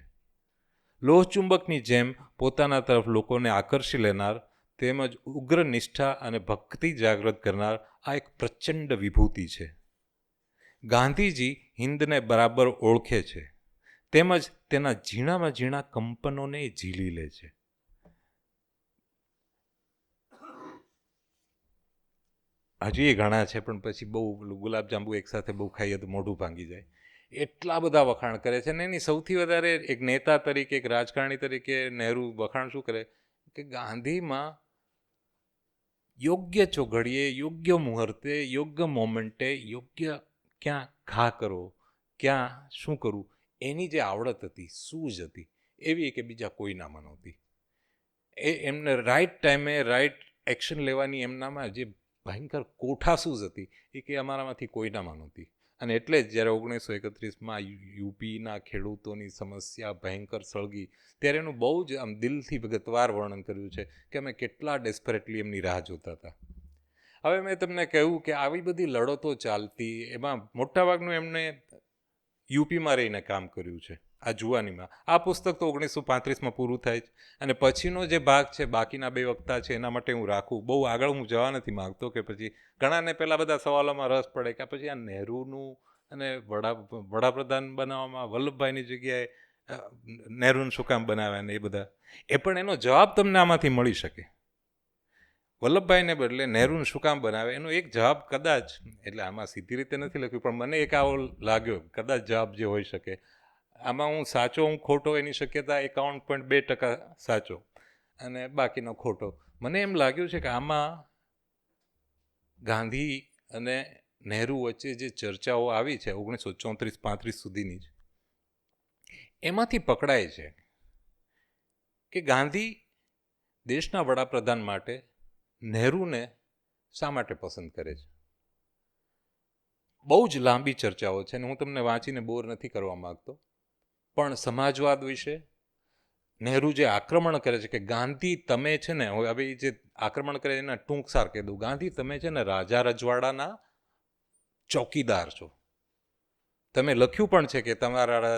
B: લોહચુંબકની જેમ પોતાના તરફ લોકોને આકર્ષી લેનાર તેમજ ઉગ્ર નિષ્ઠા અને ભક્તિ જાગૃત કરનાર આ એક પ્રચંડ વિભૂતિ છે. ગાંધીજી હિંદને બરાબર ઓળખે છે, તેમજ તેના ઝીણામાં ઝીણા કંપનોને ઝીલી લે છે. હજી એ ઘણા છે, પણ પછી બહુ ગુલાબજાંબુ એકસાથે બહુ ખાઈએ તો મોઢું ભાંગી જાય. એટલા બધા વખાણ કરે છે. ને એની સૌથી વધારે એક નેતા તરીકે, એક રાજકારણી તરીકે નહેરુ વખાણ શું કરે કે ગાંધીમાં યોગ્ય ચોઘડીએ, યોગ્ય મુહૂર્તે, યોગ્ય મોમેન્ટે, યોગ્ય ક્યાં ઘા કરો, ક્યાં શું કરવું, એની જે આવડત હતી, સૂઝ હતી, એવી કે બીજા કોઈનામાં નહોતી. એમને રાઈટ ટાઈમે રાઈટ એક્શન લેવાની એમનામાં જે ભયંકર કોઠાસૂઝ હતી, એ કે અમારામાંથી કોઈનામાં નહોતી. અને એટલે જ જ્યારે 1931માં યુપીના ખેડૂતોની સમસ્યા ભયંકર સળગી, ત્યારે એનું બહુ જ આમ દિલથી વિગતવાર વર્ણન કર્યું છે કે અમે કેટલા ડેસ્પરેટલી એમની રાહ જોતા હતા. હવે મેં તમને કહ્યું કે આવી બધી લડતો ચાલતી, એમાં મોટાભાગનું એમને યુપીમાં રહીને કામ કર્યું છે. આ જુવાનીમાં આ પુસ્તક તો 1935માં પૂરું થાય છે, અને પછીનો જે ભાગ છે, બાકીના 2 વક્તા છે, એના માટે હું રાખું. બહુ આગળ હું જવા નથી માગતો કે પછી ઘણાને પહેલાં બધા સવાલોમાં રસ પડે કે પછી આ નહેરુનું અને વડાપ્રધાન બનાવવામાં વલ્લભભાઈની જગ્યાએ નહેરુને શું કામ બનાવ્યા ને એ બધા, એ પણ એનો જવાબ તમને આમાંથી મળી શકે. વલ્લભભાઈને બદલે નહેરુને શું કામ બનાવે એનો એક જવાબ કદાચ, એટલે આમાં સીધી રીતે નથી લખ્યું, પણ મને એક આવો લાગ્યો કદાચ જવાબ જે હોઈ શકે. આમાં હું સાચો હું ખોટો એની શક્યતા 51.2% સાચો અને બાકીનો ખોટો. મને એમ લાગ્યું છે કે આમાં ગાંધી અને નહેરુ વચ્ચે જે ચર્ચાઓ આવી છે 1934-35 સુધીની જ, એમાંથી પકડાય છે કે ગાંધી દેશના વડાપ્રધાન માટે નહેરુને શા માટે પસંદ કરે છે? બહુ જ લાંબી ચર્ચાઓ છે અને હું તમને વાંચીને બોર નથી કરવા માંગતો, પણ સમાજવાદ વિશે નહેરુ જે આક્રમણ કરે છે કે ગાંધી તમે છે ને, હવે જે આક્રમણ કરે એના ટૂંકસાર કહી દઉં, ગાંધી તમે છે ને રાજા રજવાડાના ચોકીદાર છો. તમે લખ્યું પણ છે કે તમારા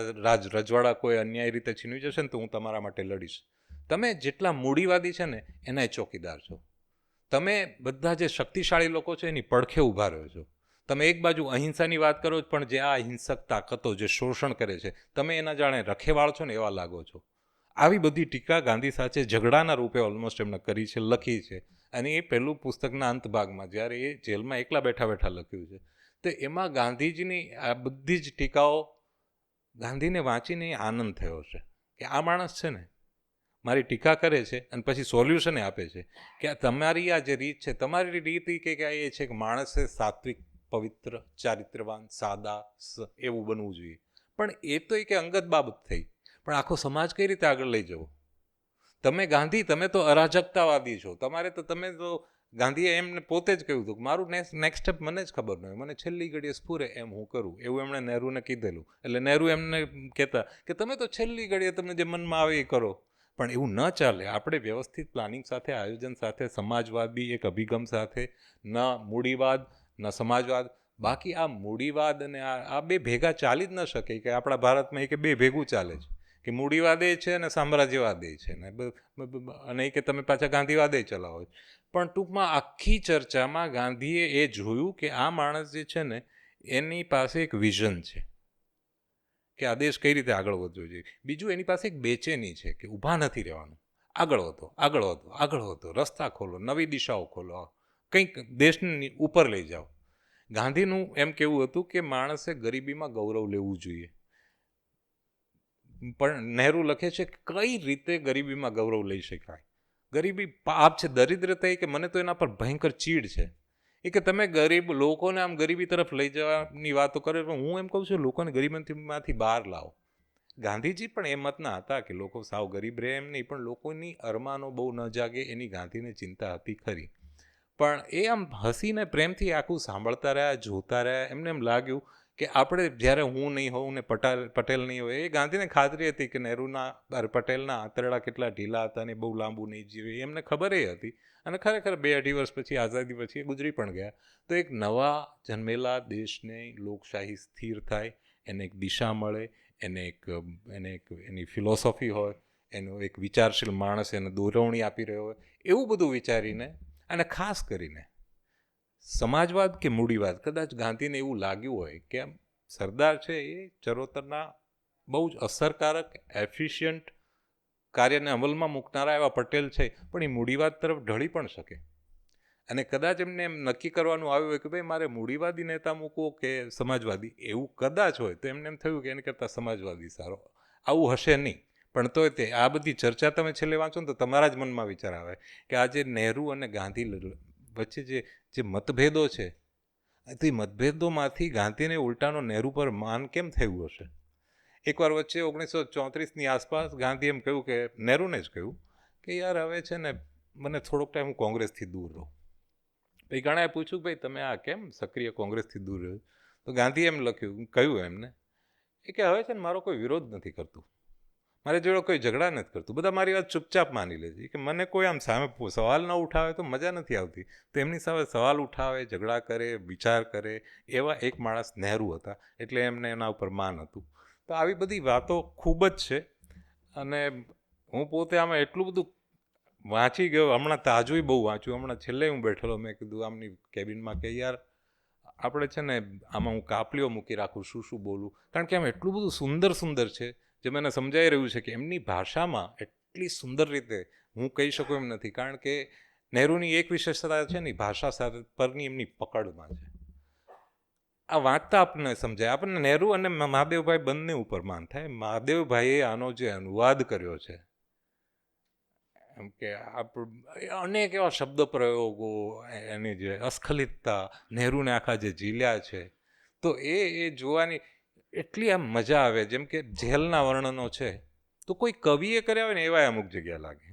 B: રજવાડા કોઈ અન્યાય રીતે છીનવી જશે ને તો હું તમારા માટે લડીશ. તમે જેટલા મૂડીવાદી છે ને એના ચોકીદાર છો. તમે બધા જે શક્તિશાળી લોકો છે એની પડખે ઊભા રહ્યો છો. તમે એક બાજુ અહિંસાની વાત કરો પણ જે આ હિંસક તાકાતો જે શોષણ કરે છે તમે એના જાણે રખેવાળ છો ને એવા લાગો છો. આવી બધી ટીકા ગાંધી સાથે ઝઘડાના રૂપે ઓલમોસ્ટ એમને કરી છે, લખી છે. અને એ પહેલું પુસ્તકના અંત ભાગમાં જ્યારે એ જેલમાં એકલા બેઠા બેઠા લખ્યું છે, તો એમાં ગાંધીજીની આ બધી જ ટીકાઓ ગાંધીને વાંચીને આનંદ થયો છે કે આ માણસ છે ને મારી ટીકા કરે છે અને પછી સોલ્યુશન આપે છે કે આ તમારી આ જે રીત છે, તમારી રીત એ છે કે માણસે સાત્વિક, પવિત્ર, ચારિત્રવાન, સાદા એવું બનવું જોઈએ. પણ એ તો કે અંગત બાબત થઈ, પણ આખો સમાજ કઈ રીતે આગળ લઈ જવો? તમે ગાંધી, તમે તો અરાજકતાવાદી છો. તમે તો ગાંધીએ એમને પોતે જ કહ્યું હતું કે મારું નેક્સ્ટ સ્ટેપ મને જ ખબર ન હોય, મને છેલ્લી ઘડીએ સ્ફુરે એમ હું કરું, એવું એમણે નહેરુને કીધેલું. એટલે નહેરુ એમને કહેતા કે તમે તો છેલ્લી ઘડીએ તમને જે મનમાં આવે એ કરો. પણ એવું ન ચાલે. આપણે વ્યવસ્થિત પ્લાનિંગ સાથે, આયોજન સાથે, સમાજવાદી એક અભિગમ સાથે, ન મૂડીવાદ ન સમાજવાદ. બાકી આ મૂડીવાદ અને આ બે ભેગા ચાલી જ ન શકે કે આપણા ભારતમાં કે બે ભેગું ચાલે છે કે મૂડીવાદ એ છે અને સામ્રાજ્યવાદ એ છે ને અને કે તમે પાછા ગાંધીવાદ એ ચલાવો. પણ ટૂંકમાં આખી ચર્ચામાં ગાંધીએ એ જોયું કે આ માણસ જે છે ને એની પાસે એક વિઝન છે કે આ દેશ કઈ રીતે આગળ વધવો જોઈએ. બીજું એની પાસે એક બેચેની છે કે ઊભા નથી રહેવાનું, આગળ વધો, આગળ વધો, આગળ વધો, રસ્તા ખોલો, નવી દિશાઓ ખોલો, કંઈક દેશને ઉપર લઈ જાઓ. ગાંધીનું એમ કેવું હતું કે માણસે ગરીબીમાં ગૌરવ લેવું જોઈએ. પણ નહેરુ લખે છે કઈ રીતે ગરીબીમાં ગૌરવ લઈ શકાય. ગરીબી પાપ છે, દરિદ્રતા કે મને તો એના પર ભયંકર ચીડ છે. એ કે તમે ગરીબ લોકોને આમ ગરીબી તરફ લઈ જવાની વાતો કરે, પણ હું એમ કહું છું લોકોને ગરીબીમાંથી બહાર લાવો. ગાંધીજી પણ એ મતના હતા કે લોકો સાવ ગરીબ રહે એમ નહીં, પણ લોકોની અરમાનો બહુ ન જાગે એની ગાંધીને ચિંતા હતી ખરી. પણ એ આમ હસીને પ્રેમથી આખું સાંભળતા રહ્યા, જોતા રહ્યા. એમને એમ લાગ્યું કે આપણે જ્યારે હું નહીં હોઉં ને પટેલ નહીં હોય, એ ગાંધીને ખાતરી હતી કે પટેલના આંતરડા કેટલા ઢીલા હતા ને બહુ લાંબુ નહીં જીવે, એમને ખબર એ હતી. અને ખરેખર 2-2.5 વર્ષ પછી, આઝાદી પછી એ ગુજરી પણ ગયા. તો એક નવા જન્મેલા દેશને લોકશાહી સ્થિર થાય, એને એક દિશા મળે, એની ફિલોસોફી હોય, એનો એક વિચારશીલ માણસ એને દોરવણી આપી રહ્યો હોય, એવું બધું વિચારીને, અને ખાસ કરીને સમાજવાદ કે મૂડીવાદ, કદાચ ગાંધીને એવું લાગ્યું હોય કે સરદાર છે એ ચરોતરના બહુ જ અસરકારક, એફિશિયન્ટ કાર્યને અમલમાં મૂકનારા એવા પટેલ છે, પણ એ મૂડીવાદ તરફ ઢળી પણ શકે. અને કદાચ એમને એમ નક્કી કરવાનું આવ્યું હોય કે ભાઈ મારે મૂડીવાદી નેતા મૂકવો કે સમાજવાદી, એવું કદાચ હોય તો એમને એમ થયું કે એને કરતાં સમાજવાદી સારો. આવું હશે નહીં, પણ તોય તે આ બધી ચર્ચા તમે છેલ્લે વાંચો ને તો તમારા જ મનમાં વિચાર આવે કે આજે નહેરુ અને ગાંધી વચ્ચે જે મતભેદો છે, તો એ મતભેદોમાંથી ગાંધીને ઉલટાનો નહેરુ પર માન કેમ થયું હશે. એકવાર વચ્ચે 1934ની આસપાસ ગાંધી એમ કહ્યું કે નહેરુને જ કહ્યું કે યાર હવે છે ને મને થોડોક ટાઈમ હું કોંગ્રેસથી દૂર રહું. પછી ઘણાએ પૂછ્યું ભાઈ તમે આ કેમ સક્રિય કોંગ્રેસથી દૂર રહ્યું? તો ગાંધીએ એમ કહ્યું એમને કે હવે છે ને મારો કોઈ વિરોધ નથી કરતું, મારી જોડે કોઈ ઝઘડા નથી કરતું, બધા મારી વાત ચૂપચાપ માની લે છે. કે મને કોઈ આમ સામે સવાલ ન ઉઠાવે તો મજા નથી આવતી. તો એમની સામે સવાલ ઉઠાવે, ઝઘડા કરે, વિચાર કરે, એવા એક માણસ નહેરુ હતા. એટલે એમને એના ઉપર માન હતું. તો આવી બધી વાતો ખૂબ જ છે. અને હું પોતે આમાં એટલું બધું વાંચી ગયો, હમણાં તાજું બહુ વાંચ્યું. હમણાં છેલ્લે હું બેઠેલો, મેં કીધું આમની કેબિનમાં કે યાર આપણે છે ને આમાં હું કાપલીઓ મૂકી રાખું, શું બોલું, કારણ કે આમ એટલું બધું સુંદર છે જે મને સમજાઈ રહ્યું છે કે એમની ભાષામાં એટલી સુંદર રીતે હું કહી શકું એમ નથી. કારણ કે નહેરુની એક વિશેષતા છે ને ભાષા સાથે પરની એમની પકડમાં છે. આ વાંચતા આપણને સમજાય. આપણને નહેરુ અને મહાદેવભાઈ બંને ઉપર માન થાય. મહાદેવભાઈએ આનો જે અનુવાદ કર્યો છે, એમ કે અનેક એવા શબ્દ પ્રયોગો, એની જે અસ્ખલિતતા, નહેરુને આખા જે ઝીલ્યા છે, તો એ જોવાની એટલી આમ મજા આવે. જેમ કે જેલના વર્ણનો છે તો કોઈ કવિએ કર્યા હોય ને એવા અમુક જગ્યા લાગે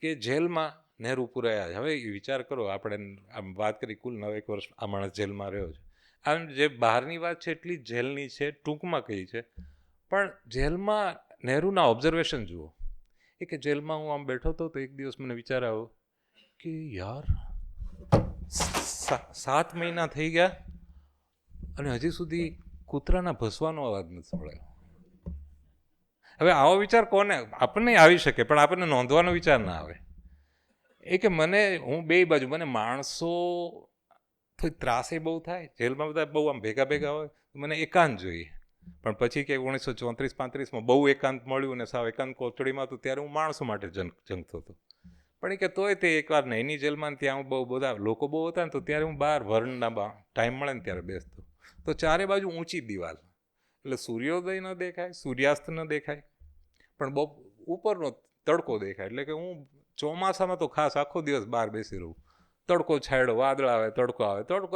B: કે જેલમાં નહેરુ પુરાયા છે. હવે વિચાર કરો, આપણે આમ વાત કરી કુલ 9 વર્ષ આ માણસ જેલમાં રહ્યો છે. આમ જે બહારની વાત છે એટલી જ જેલની છે, ટૂંકમાં કહી છે. પણ જેલમાં નહેરુના ઓબ્ઝર્વેશન જુઓ. એ કે જેલમાં હું આમ બેઠો હતો તો એક દિવસ મને વિચાર આવ્યો કે યાર 7 મહિના થઈ ગયા અને હજી સુધી કૂતરાના ભસવાનો અવાજ નથી સંભળાયો. હવે આવો વિચાર કોને, આપણને આવી શકે પણ આપણને નોંધવાનો વિચાર ના આવે. એ કે હું બે બાજુ, મને માણસો થોડી ત્રાસે બહુ થાય, જેલમાં બધા બહુ આમ ભેગા ભેગા હોય, મને એકાંત જોઈએ. પણ પછી કે 1934-35માં બહુ એકાંત મળ્યું ને સાવ એકાંત કોથળીમાં હતું, ત્યારે હું માણસો માટે જંગતો હતો. પણ એ કે તોય તે એકવાર નૈની જેલમાં ત્યાં હું બહુ બધા લોકો બહુ હતા ને, તો ત્યારે હું બહાર વરંડામાં ટાઈમ મળે ને ત્યારે બેસતો. તો ચારે બાજુ ઊંચી દિવાલ, એટલે સૂર્યોદય ન દેખાય, સૂર્યાસ્ત ન દેખાય, પણ બહુ ઉપરનો તડકો દેખાય. એટલે કે હું ચોમાસામાં તો ખાસ આખો દિવસ બહાર બેસી રહું. તડકો છાંયડો, વાદળ આવે, તડકો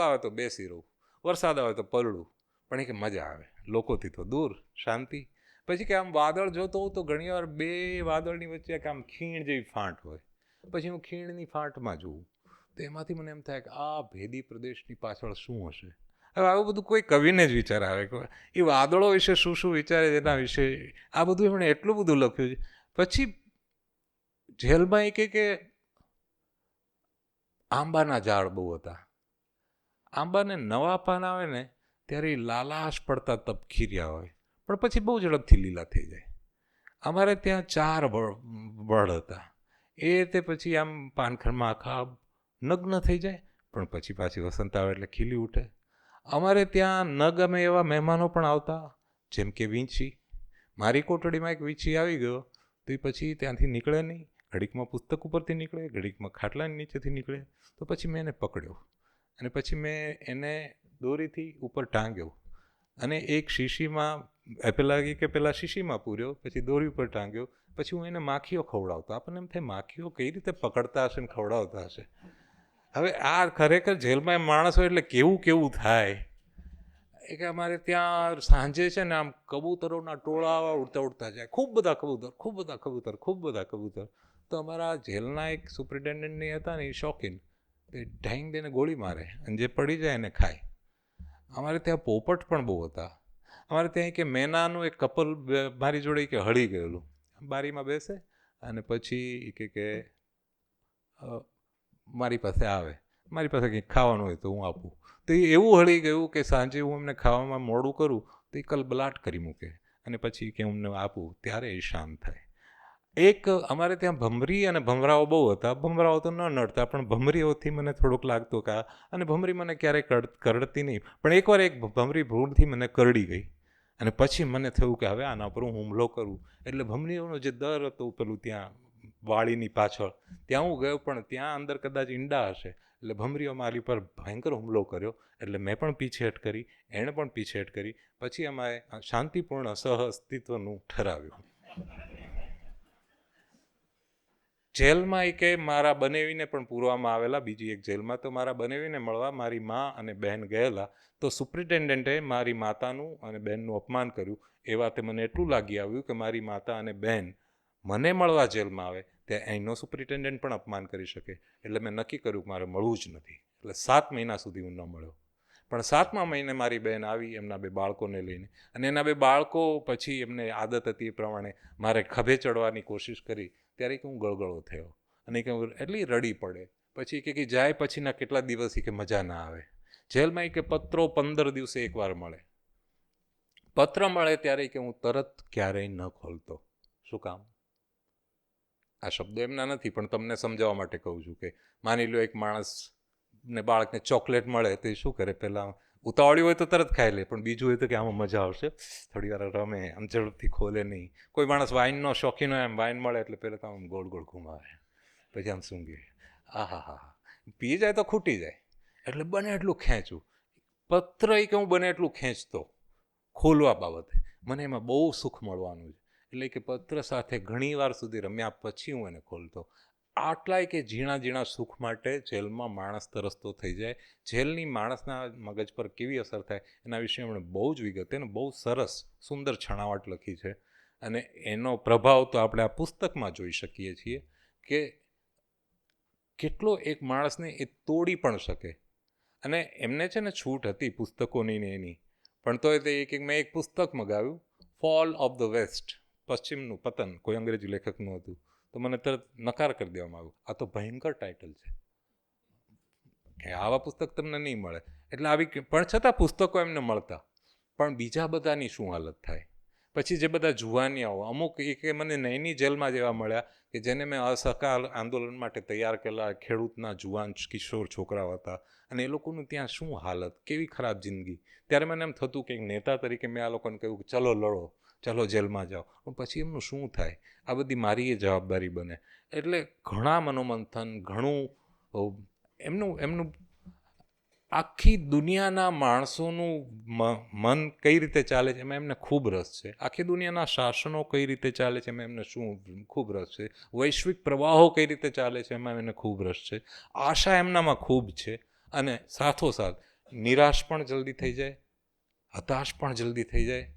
B: આવે તો બેસી રહું, વરસાદ આવે તો પલળું. પણ એ કે મજા આવે, લોકોથી તો દૂર, શાંતિ. પછી કે આમ વાદળ જોતો હોઉં તો ઘણીવાર 2 વાદળની વચ્ચે એક આમ ખીણ જેવી ફાંટ હોય. પછી હું ખીણની ફાંટમાં જોઉં તો એમાંથી મને એમ થાય કે આ ભેદી પ્રદેશની પાછળ શું હશે. હવે આવું બધું કોઈ કવિને જ વિચાર આવે કે એ વાદળો વિશે શું શું વિચારે, એના વિશે આ બધું એમણે એટલું બધું લખ્યું છે. પછી જેલમાં એ કે આંબાના ઝાડ બહુ હતા. આંબાને નવા પાન આવે ને ત્યારે એ લાલાશ પડતા તપકી રહ્યા હોય, પણ પછી બહુ ઝડપથી લીલા થઈ જાય. અમારે ત્યાં 4 વડ હતા. એ તે પછી આમ પાનખરમાં આખા નગ્ન થઈ જાય, પણ પછી પાછી વસંત આવે એટલે ખીલી ઉઠે. અમારે ત્યાં ન ગમે એવા મહેમાનો પણ આવતા, જેમ કે વીંછી. મારી કોટડીમાં એક વીંછી આવી ગયો તો એ પછી ત્યાંથી નીકળે નહીં. ઘડીકમાં પુસ્તક ઉપરથી નીકળે, ઘડીકમાં ખાટલાની નીચેથી નીકળે. તો પછી મેં એને પકડ્યો અને પછી મેં એને દોરીથી ઉપર ટાંગ્યો અને એક શીશીમાં પહેલાં શીશીમાં પૂર્યો, પછી દોરી ઉપર ટાંગ્યો. પછી હું એને માખીઓ ખવડાવતો. આપણને એમ થાય માખીઓ કઈ રીતે પકડતા હશે ને ખવડાવતા હશે. હવે આ ખરેખર જેલમાં માણસ હોય એટલે કેવું કેવું થાય. એ કે અમારે ત્યાં સાંજે છે ને આમ કબૂતરોના ટોળા ઉડતા જાય, ખૂબ બધા કબૂતર. તો અમારા જેલના એક સુપ્રિન્ટેન્ડન્ટની હતા ને, એ શોખીન, તે ઢાઈંગ દઈને ગોળી મારે અને જે પડી જાય એને ખાય. અમારે ત્યાં પોપટ પણ બહુ હતા. અમારે ત્યાં કે મેનાનું એક કપલ મારી જોડે કે હળી ગયેલું, બારીમાં બેસે અને પછી કે મારી પાસે આવે, મારી પાસે કંઈક ખાવાનું હોય તો હું આપું. તો એ એવું હળી ગયું કે સાંજે હું એમને ખાવામાં મોડું કરું તો એ કલબલાટ કરી મૂકે અને પછી કે હું આપું ત્યારે એ શાંત થાય. એક અમારે ત્યાં ભમરી અને ભમરાઓ બહુ હતા. ભમરાઓ તો ન નડતા, પણ ભમરીઓથી મને થોડુંક લાગતું કે અને ભમરી મને ક્યારેય કરડતી નહીં. પણ એકવાર એક ભમરી ભૂલથી મને કરડી ગઈ અને પછી મને થયું કે હવે આના પર હું હુમલો કરું. એટલે ભમરીઓનો જે દર હતો પેલું ત્યાં વાળીની પાછળ, ત્યાં હું ગયો, પણ ત્યાં અંદર કદાચ ઈંડા હશે. એટલે ભમરીઓ મારી પર ભયંકર હુમલો કર્યો. એટલે મેં પણ પીછેહટ કરી, એણે પણ પીછેહટ કરી. પછી અમારે શાંતિપૂર્ણ સહઅસ્તિત્વનું ઠરાવ્યું. જેલમાં એ કે મારા બનેવીને પણ પૂરવામાં આવેલા. બીજી એક જેલમાં તો મારા બનેવીને મળવા મારી મા અને બહેન ગયેલા, તો સુપ્રિન્ટેન્ડન્ટે મારી માતાનું અને બહેનનું અપમાન કર્યું. એ વાતે મને એટલું લાગી આવ્યું કે મારી માતા અને બહેન મને મળવા જેલમાં આવે ત્યાં અહીંનો સુપ્રિન્ટેન્ડન્ટ પણ અપમાન કરી શકે. એટલે મેં નક્કી કર્યું કે મારે મળવું જ નથી. એટલે 7 મહિના સુધી હું ન મળ્યો. પણ 7મા મહિને મારી બહેન આવી એમના 2 બાળકોને લઈને, અને એના 2 બાળકો પછી એમને આદત હતી એ પ્રમાણે મારે ખભે ચડવાની કોશિશ કરી. ત્યારે કે હું ગળગળો થયો અને કે એટલી રડી પડે. પછી કે જાય પછીના કેટલા દિવસ કે મજા ના આવે. જેલમાં કે પત્રો 15 દિવસે એકવાર મળે. પત્ર મળે ત્યારે કે હું તરત ક્યારેય ન ખોલતો. શું કામ? આ શબ્દો એમના નથી, પણ તમને સમજાવવા માટે કહું છું કે માની લો એક માણસને બાળકને ચોકલેટ મળે તો એ શું કરે, પહેલાં ઉતાવળી હોય તો તરત ખાઈ લે, પણ બીજું હોય તો કે આમાં મજા આવશે, થોડી વાર રમે, આમ ઝડપથી ખોલે નહીં. કોઈ માણસ વાઇનનો શોખીન હોય, એમ વાઇન મળે એટલે પહેલાં તો આમ ગોળ ગોળ ઘુમાવે, પછી આમ સૂંઘે, હા, પી જાય તો ખૂટી જાય. એટલે બને એટલું ખેંચું. પત્ર એ કે હું બને એટલું ખેંચતો ખોલવા બાબતે. મને એમાં બહુ સુખ મળવાનું છે. એટલે કે પત્ર સાથે ઘણી વાર સુધી રમ્યા પછી હું એને ખોલતો. આટલાય કે ઝીણા ઝીણા સુખ માટે જેલમાં માણસ તરસતો થઈ જાય. જેલની માણસના મગજ પર કેવી અસર થાય એના વિશે એમણે બહુ જ વિગતે અને બહુ સરસ સુંદર છણાવટ લખી છે. અને એનો પ્રભાવ તો આપણે આ પુસ્તકમાં જોઈ શકીએ છીએ કે કેટલો એક માણસને એ તોડી પણ શકે. અને એમને છે ને છૂટ હતી પુસ્તકોની ને એની, પણ તોય તે મેં એક પુસ્તક મગાવ્યું, ફોલ ઓફ ધ વેસ્ટ, પશ્ચિમનું પતન, કોઈ અંગ્રેજી લેખકનું હતું. તો મને તરત નકાર કરી દેવામાં આવ્યું, આ તો ભયંકર ટાઇટલ છે, કે આવા પુસ્તક તમને નહીં મળે. એટલે આવી પણ છતાં પુસ્તકો એમને મળતા, પણ બીજા બધાની શું હાલત થાય. પછી જે બધા જુવાનિયાઓ, અમુક કે મને નૈની જેલમાં જેવા મળ્યા કે જેને મેં અસહકાર આંદોલન માટે તૈયાર કરેલા ખેડૂતના જુવાન કિશોર છોકરાઓ હતા, અને એ લોકોનું ત્યાં શું હાલત, કેવી ખરાબ જિંદગી. ત્યારે મને એમ થતું કે એક નેતા તરીકે મેં આ લોકોને કહ્યું કે ચલો લડો, ચલો જેલમાં જાઓ, પણ પછી એમનું શું થાય, આ બધી મારી એ જવાબદારી બને. એટલે ઘણા મનોમંથન, ઘણું એમનું આખી દુનિયાના માણસોનું મન કઈ રીતે ચાલે છે એમાં એમને ખૂબ રસ છે. આખી દુનિયાના શાસનો કઈ રીતે ચાલે છે એમાં એમને ખૂબ રસ છે. વૈશ્વિક પ્રવાહો કઈ રીતે ચાલે છે એમાં એમને ખૂબ રસ છે. આશા એમનામાં ખૂબ છે. અને સાથોસાથ નિરાશ પણ જલ્દી થઈ જાય, હતાશ પણ જલ્દી થઈ જાય.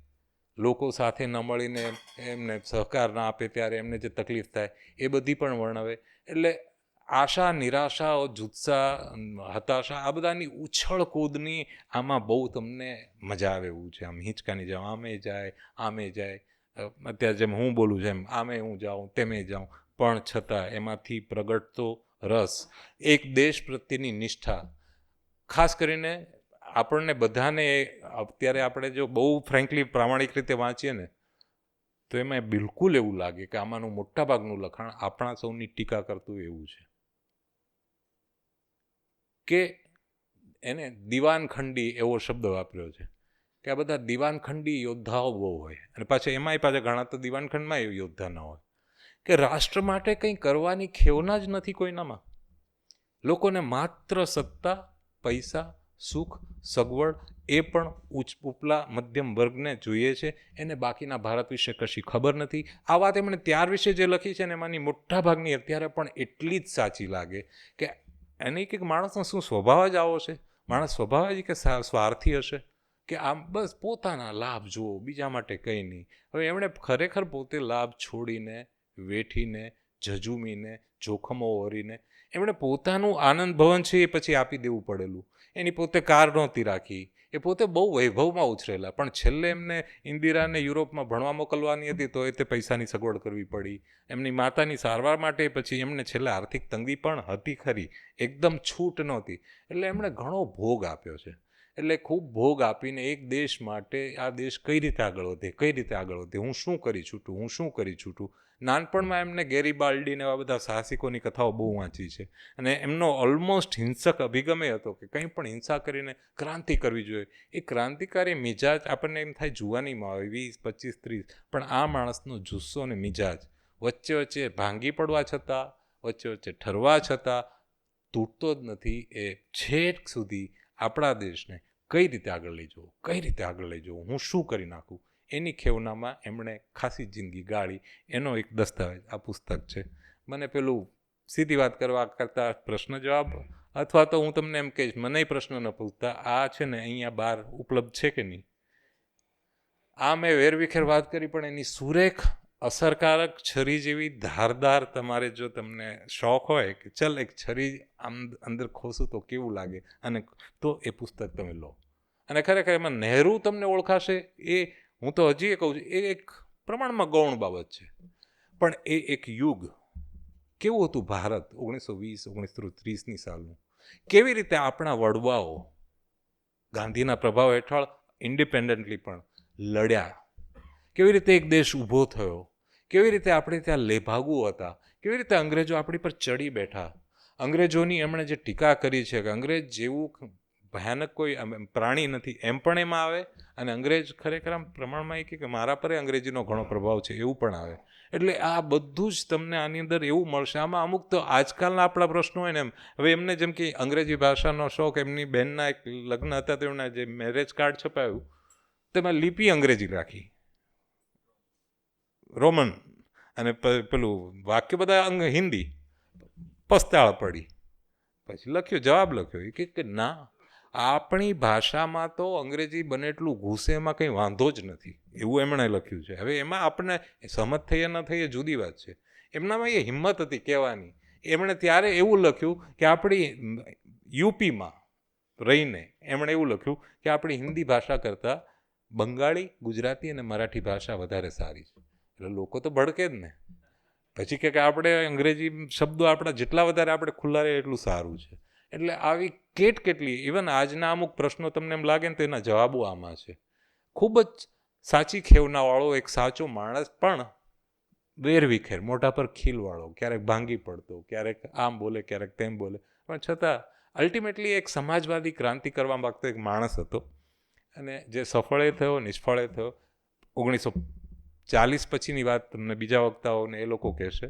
B: લોકો સાથે ન મળીને એમને સહકાર ના આપે ત્યારે એમને જે તકલીફ થાય એ બધી પણ વર્ણવે. એટલે આશા, નિરાશા, જુસ્સા, હતાશા, આ બધાની ઉછળ કૂદની આમાં બહુ તમને મજા આવે એવું છે. આમ હિંચકાની જાવ, આમે જાય, આમે જાય. અત્યારે જેમ હું બોલું જેમ આમે હું જાઉં, તેમે જાઉં, પણ છતાં એમાંથી પ્રગટતો રસ, એક દેશ પ્રત્યેની નિષ્ઠા. ખાસ કરીને આપણને બધાને અત્યારે આપણે જો બહુ ફ્રેન્કલી પ્રામાણિક રીતે વાંચીએ ને તો એમાં બિલકુલ એવું લાગે કે આમાંનું મોટાભાગનું લખાણ આપણા સૌની ટીકા કરતું એવું છે કે એને દિવાનખંડી એવો શબ્દ વાપર્યો છે કે આ બધા દિવાનખંડી યોદ્ધાઓ બહુ હોય. અને પાછા એમાંય પાછા ઘણા તો દિવાનખંડમાં યોદ્ધા ના હોય, કે રાષ્ટ્ર માટે કંઈ કરવાની ખેવના જ નથી કોઈનામાં. લોકોને માત્ર સત્તા, પૈસા, સુખ, સગવડ, એ પણ ઉપલા મધ્યમ વર્ગને જોઈએ છે. એને બાકીના ભારત વિશે કશી ખબર નથી. આ વાત એમણે ત્યાર વિશે જે લખી છે ને એમાંની મોટા ભાગની અત્યારે પણ એટલી જ સાચી લાગે કે એને કે માણસનો શું સ્વભાવ જ આવો છે. માણસ સ્વભાવ જ કે સ્વાર્થી હશે, કે આમ બસ પોતાના લાભ જુઓ, બીજા માટે કંઈ નહીં. હવે એમણે ખરેખર પોતે લાભ છોડીને, વેઠીને, ઝઝૂમીને, જોખમો ઓરીને એમણે પોતાનું આનંદ ભવન છે એ પછી આપી દેવું પડેલું. એની પોતે કાર નહોતી રાખી, એ પોતે બહુ વૈભવમાં ઉછરેલા, પણ છેલ્લે એમને ઇન્દિરાને યુરોપમાં ભણવા મોકલવાની હતી તો એ તે પૈસાની સગવડ કરવી પડી. એમની માતાની સારવાર માટે પછી એમને છેલ્લે આર્થિક તંગી પણ હતી ખરી, એકદમ છૂટ નહોતી. એટલે એમણે ઘણો ભોગ આપ્યો છે. એટલે ખૂબ ભોગ આપીને એક દેશ માટે આ દેશ કઈ રીતે આગળ વધે, કઈ રીતે આગળ વધે, હું શું કરી છૂટું, હું શું કરી છૂટું. નાનપણમાં એમને ગેરીબાલ્ડીને એવા બધા સાહસિકોની કથાઓ બહુ વાંચી છે. અને એમનો ઓલમોસ્ટ હિંસક અભિગમ એ હતો કે કંઈ પણ હિંસા કરીને ક્રાંતિ કરવી જોઈએ. એ ક્રાંતિકારી મિજાજ આપણને એમ થાય જુવાનીમાં આવે 20, 25, 30, પણ આ માણસનો જુસ્સો અને મિજાજ વચ્ચે વચ્ચે ભાંગી પડવા છતાં, વચ્ચે વચ્ચે ઠરવા છતાં તૂટતો જ નથી. એ છેક સુધી આપણા દેશને કઈ રીતે આગળ લઈ જવું, કઈ રીતે આગળ લઈ જવું, હું શું કરી નાખું, એની ખેવનામાં એમણે ખાસી જિંદગી ગાળી. એનો એક દસ્તાવેજ આ પુસ્તક છે. મને પેલું સીધી વાત કરવા કરતાં પ્રશ્ન જવાબ, અથવા તો હું તમને એમ કહીશ મને પ્રશ્ન ન પૂછતા, આ છે ને અહીંયા બહાર ઉપલબ્ધ છે કે નહીં. આ મેં વેરવિખેર વાત કરી, પણ એની સુરેખ, અસરકારક છરી જેવી ધારદાર, તમારે જો તમને શોખ હોય કે ચલ એક છરી આમ અંદર ખોસું તો કેવું લાગે, અને તો એ પુસ્તક તમે લો. અને ખરેખર એમાં નહેરુ તમને ઓળખાશે, એ હું તો હજી કહું છું, એ એક પ્રમાણમાં ગૌણ બાબત છે, પણ એ એક યુગ કેવું હતું ભારત 1920, 1930ની સાલનું, કેવી રીતે આપણા વડવાઓ ગાંધીના પ્રભાવ હેઠળ ઇન્ડિપેન્ડન્ટલી પણ લડ્યા, કેવી રીતે એક દેશ ઊભો થયો, કેવી રીતે આપણે ત્યાં લેભાગુ હતા, કેવી રીતે અંગ્રેજો આપણી પર ચડી બેઠા. અંગ્રેજોની એમણે જે ટીકા કરી છે કે અંગ્રેજ જેવું ભયાનક કોઈ પ્રાણી નથી, એમ પણ એમાં આવે. અને અંગ્રેજ ખરેખર આમ પ્રમાણમાં એ કે મારા પર અંગ્રેજીનો ઘણો પ્રભાવ છે એવું પણ આવે. એટલે આ બધું જ તમને આની અંદર એવું મળશે. આમાં અમુક તો આજકાલના આપણા પ્રશ્નો હોય ને એમ, હવે એમને જેમ કે અંગ્રેજી ભાષાનો શોખ, એમની બહેનના એક લગ્ન હતા તો એમના જે મેરેજ કાર્ડ છપાયું તેમાં લિપિ અંગ્રેજી રાખી, રોમન, અને પેલું વાક્ય બધા હિન્દી. પસ્તાળ પડી. પછી લખ્યો, જવાબ લખ્યો એ કે ના, આપણી ભાષામાં તો અંગ્રેજી બને એટલું ઘૂસે, એમાં કંઈ વાંધો જ નથી, એવું એમણે લખ્યું છે. હવે એમાં આપણે સહમત થઈએ ન થઈએ જુદી વાત છે. એમનામાં એ હિંમત હતી કહેવાની એમણે ત્યારે એવું લખ્યું કે આપણી યુપીમાં રહીને એમણે એવું લખ્યું કે આપણી હિન્દી ભાષા કરતાં બંગાળી, ગુજરાતી અને મરાઠી ભાષા વધારે સારી છે. એટલે લોકો તો ભડકે જ ને. પછી કે આપણે અંગ્રેજી શબ્દો આપણા જેટલા વધારે આપણે ખુલ્લા રહે એટલું સારું છે. એટલે આવી કેટલી ઇવન આજના અમુક પ્રશ્નો તમને એમ લાગે ને તો એના જવાબો આમાં છે. ખૂબ જ સાચી ખેવનાવાળો એક સાચો માણસ પણ વેરવિખેર, મોઢા પર ખીલવાળો, ક્યારેક ભાંગી પડતો, ક્યારેક આમ બોલે, ક્યારેક તેમ બોલે, પણ છતાં અલ્ટિમેટલી એક સમાજવાદી ક્રાંતિ કરવા માગતો એક માણસ હતો. અને જે સફળે થયો, નિષ્ફળે થયો. 1940 પછીની વાત તમને બીજા વક્તાઓને એ લોકો કહેશે,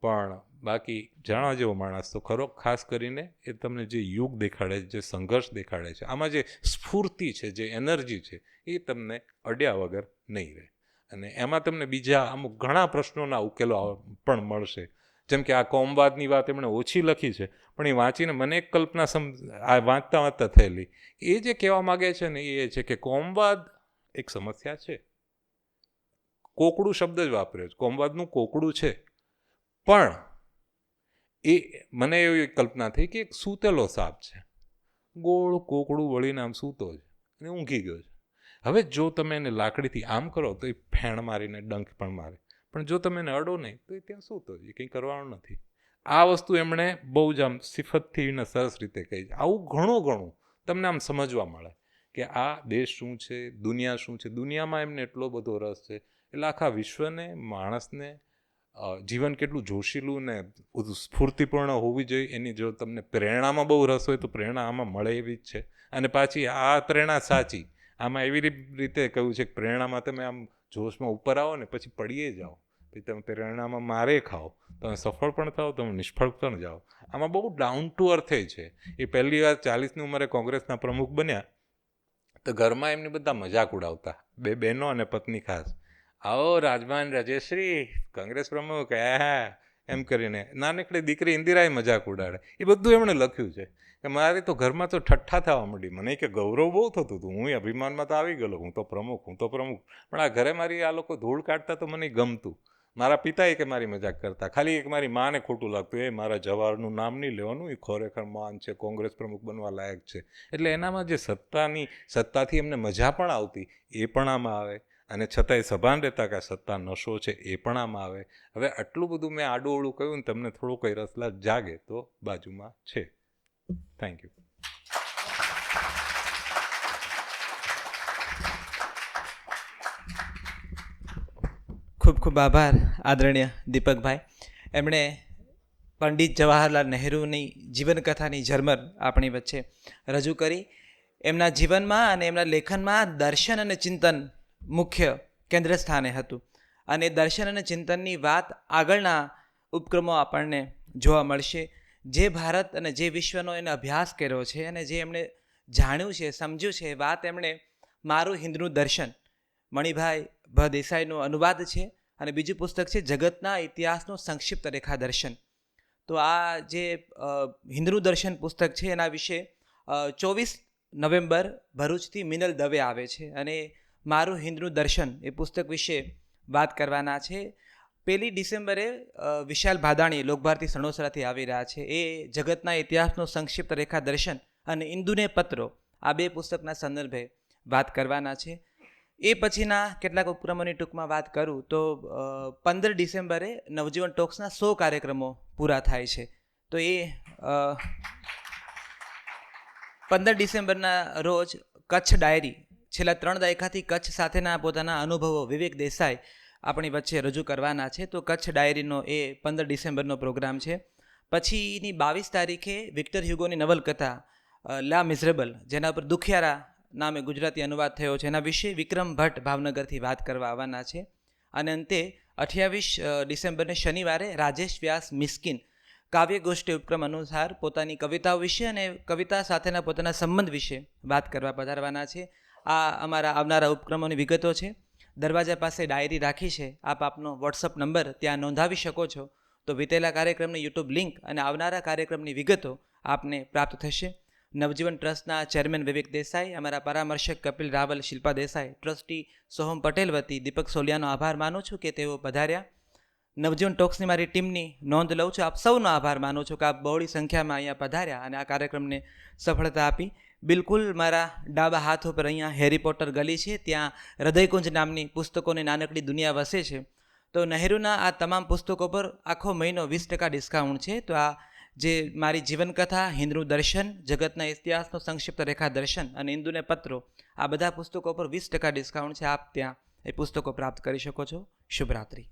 B: પણ બાકી જાણવા જેવો માણસ તો ખરો. ખાસ કરીને એ તમને જે યુગ દેખાડે છે, જે સંઘર્ષ દેખાડે છે, આમાં જે સ્ફૂર્તિ છે, જે એનર્જી છે, એ તમને અડ્યા વગર નહીં રહે. અને એમાં તમને બીજા અમુક ઘણા પ્રશ્નોના ઉકેલો પણ મળશે. જેમ કે આ કોમવાદની વાત એમણે ઓછી લખી છે, પણ એ વાંચીને મને એક કલ્પના આ વાંચતા થયેલી. એ જે કહેવા માગે છે ને એ છે કે કોમવાદ એક સમસ્યા છે. કોકડું શબ્દ જ વાપર્યો છે, કોમવાદનું કોકડું છે. પણ એ મને એવી કલ્પના થઈ કે એક સૂતેલો સાપ છે, ગોળ કોકડું વળીને આમ સૂતો છે અને ઊંઘી ગયો છે. હવે જો તમે એને લાકડીથી આમ કરો તો એ ફેણ મારીને ડંખ પણ મારે, પણ જો તમે એને અડો નહીં તો એ ત્યાં સૂતો છે, એ કંઈ કરવાનું નથી. આ વસ્તુ એમણે બહુ જ આમ સિફતથી ને સરસ રીતે કહી. આવું ઘણું તમને આમ સમજવા મળે કે આ દેશ શું છે, દુનિયા શું છે. દુનિયામાં એમને એટલો બધો રસ છે, એટલે આખા વિશ્વને, માણસને જીવન કેટલું જોશીલું ને સ્ફૂર્તિપૂર્ણ હોવી જોઈએ એની જો તમને પ્રેરણામાં બહુ રસ હોય તો પ્રેરણા આમાં મળે એવી જ છે. અને પાછી આ પ્રેરણા સાચી. આમાં એવી રીતે કહ્યું છે કે પ્રેરણામાં તમે આમ જોશમાં ઉપર આવો ને પછી પડીએ જાઓ, પછી તમે પ્રેરણામાં મારે ખાઓ, તમે સફળ પણ થાઓ, તમે નિષ્ફળ પણ જાઓ. આમાં બહુ ડાઉન ટુ અર્થ છે. એ પહેલી વાર 40ની ઉંમરે કોંગ્રેસના પ્રમુખ બન્યા તો ઘરમાં એમની બધા મજાક ઉડાવતા, 2 બહેનો અને પત્ની ખાસ. આવો રાજમાન રાજેશ્રી કોંગ્રેસ પ્રમુખ એમ કરીને. નાનકડી દીકરી ઇન્દિરાએ મજાક ઉડાડે. એ બધું એમણે લખ્યું છે કે મારે તો ઘરમાં તો ઠઠ્ઠા થવા માંડી. મને કે ગૌરવ બહુ થતું હતું, હું અભિમાનમાં તો આવી ગયેલો, હું તો પ્રમુખ. પણ આ ઘરે મારી આ લોકો ધૂળ કાઢતા તો મને ગમતું. મારા પિતાએ કે મારી મજાક કરતા, ખાલી એક મારી માને ખોટું લાગતું, એ મારા જવાહરનું નામ નહીં લેવાનું, એ ખરેખર માન છે, કોંગ્રેસ પ્રમુખ બનવા લાયક છે. એટલે એનામાં જે સત્તાથી એમને મજા પણ આવતી એ પણ આમાં આવે. અને છતાંય સભાન રહેતા કે સત્તા નશો છે એ પણ આમાં આવે. હવે આટલું બધું મેં આડું કહ્યું ને તમને થોડો કંઈ રસલાસ જાગે તો બાજુમાં છે. Thank you.
A: ખૂબ ખૂબ આભાર આદરણીય દીપકભાઈ. એમણે પંડિત જવાહરલાલ નહેરુની જીવનકથાની ઝરમર આપણી વચ્ચે રજૂ કરી. એમના જીવનમાં અને એમના લેખનમાં દર્શન અને ચિંતન મુખ્ય કેન્દ્ર સ્થાને હતું. અને દર્શન અને ચિંતનની વાત આગળના ઉપક્રમો આપણને જોવા મળશે. જે ભારત અને જે વિશ્વનો એને અભ્યાસ કર્યો છે અને જે એમણે જાણ્યું છે, સમજ્યું છે, એ વાત એમણે મારું હિન્દુનું દર્શન, મણિભાઈ ભ દેસાઈનો અનુવાદ છે. અને બીજું પુસ્તક છે જગતના ઇતિહાસનું સંક્ષિપ્ત રેખા દર્શન. તો આ જે હિન્દુનું દર્શન પુસ્તક છે એના વિશે 24 નવેમ્બર ભરૂચથી મિનલ દવે આવે છે અને મારું હિન્દુનું દર્શન એ પુસ્તક વિશે વાત કરવાના છે. 1 ડિસેમ્બરે વિશાલ ભાદાણી લોકભારતી સણોસરાથી આવી રહ્યા છે. એ જગતના ઇતિહાસનો સંક્ષિપ્ત રેખા દર્શન અને ઇન્દુને પત્રો, આ 2 પુસ્તકના સંદર્ભે વાત કરવાના છે. એ પછીના કેટલાક ઉપક્રમોની ટૂંકમાં વાત કરું તો 15 ડિસેમ્બરે નવજીવન ટોક્સના 100 કાર્યક્રમો પૂરા થાય છે. તો એ 15 ડિસેમ્બરના રોજ કચ્છ ડાયરી, છેલ્લા 3 દાયકાથી કચ્છ સાથેના પોતાના અનુભવો વિવેક દેસાઈ આપણી વચ્ચે રજૂ કરવાના છે. તો કચ્છ ડાયરીનો એ 15 ડિસેમ્બરનો પ્રોગ્રામ છે. પછીની 22 તારીખે વિક્ટર હ્યુગોની નવલકથા લા મિઝરેબલ, જેના પર દુખિયારા નામે ગુજરાતી અનુવાદ થયો છે, એના વિશે વિક્રમ ભટ્ટ ભાવનગરથી વાત કરવા આવવાના છે. અને અંતે 28 ડિસેમ્બરને શનિવારે રાજેશ વ્યાસ મિસ્કિન કાવ્ય ગોષ્ઠી ઉપક્રમ અનુસાર પોતાની કવિતાઓ વિશે અને કવિતા સાથેના પોતાના સંબંધ વિશે વાત કરવા પધારવાના છે. આ અમારા આવનારા ઉપક્રમોની વિગતો છે. દરવાજા પાસે ડાયરી રાખી છે, આપ આપનો વોટ્સઅપ નંબર ત્યાં નોંધાવી શકો છો. તો વીતેલા કાર્યક્રમની યુટ્યુબ લિંક અને આવનારા કાર્યક્રમની વિગતો આપને પ્રાપ્ત થશે. નવજીવન ટ્રસ્ટના ચેરમેન વિવેક દેસાઈ, અમારા પરામર્શક કપિલ રાવલ, શિલ્પા દેસાઈ, ટ્રસ્ટી સોહમ પટેલ વતી દીપક સોલિયાનો આભાર માનું છું કે તેઓ પધાર્યા. નવજીવન ટોક્સની મારી ટીમની નોંધ લઉં છું. આપ સૌનો આભાર માનું છું કે આપ બહોળી સંખ્યામાં અહીંયા પધાર્યા અને આ કાર્યક્રમને સફળતા આપી. બિલકુલ મારા ડાબા હાથ ઉપર અહીંયા હેરી પોટર ગલી છે, ત્યાં હૃદયકુંજ નામની પુસ્તકોની નાનકડી દુનિયા વસે છે. તો નહેરુના આ તમામ પુસ્તકો પર આખો મહિનો 20% ડિસ્કાઉન્ટ છે. તો આ જે મારી જીવનકથા, હિન્દુ દર્શન, જગતના ઇતિહાસનો સંક્ષિપ્ત રેખા દર્શન અને હિન્દુને પત્રો, આ બધા પુસ્તકો પર 20% ડિસ્કાઉન્ટ છે. આપ ત્યાં એ પુસ્તકો પ્રાપ્ત કરી શકો છો. શુભરાત્રિ.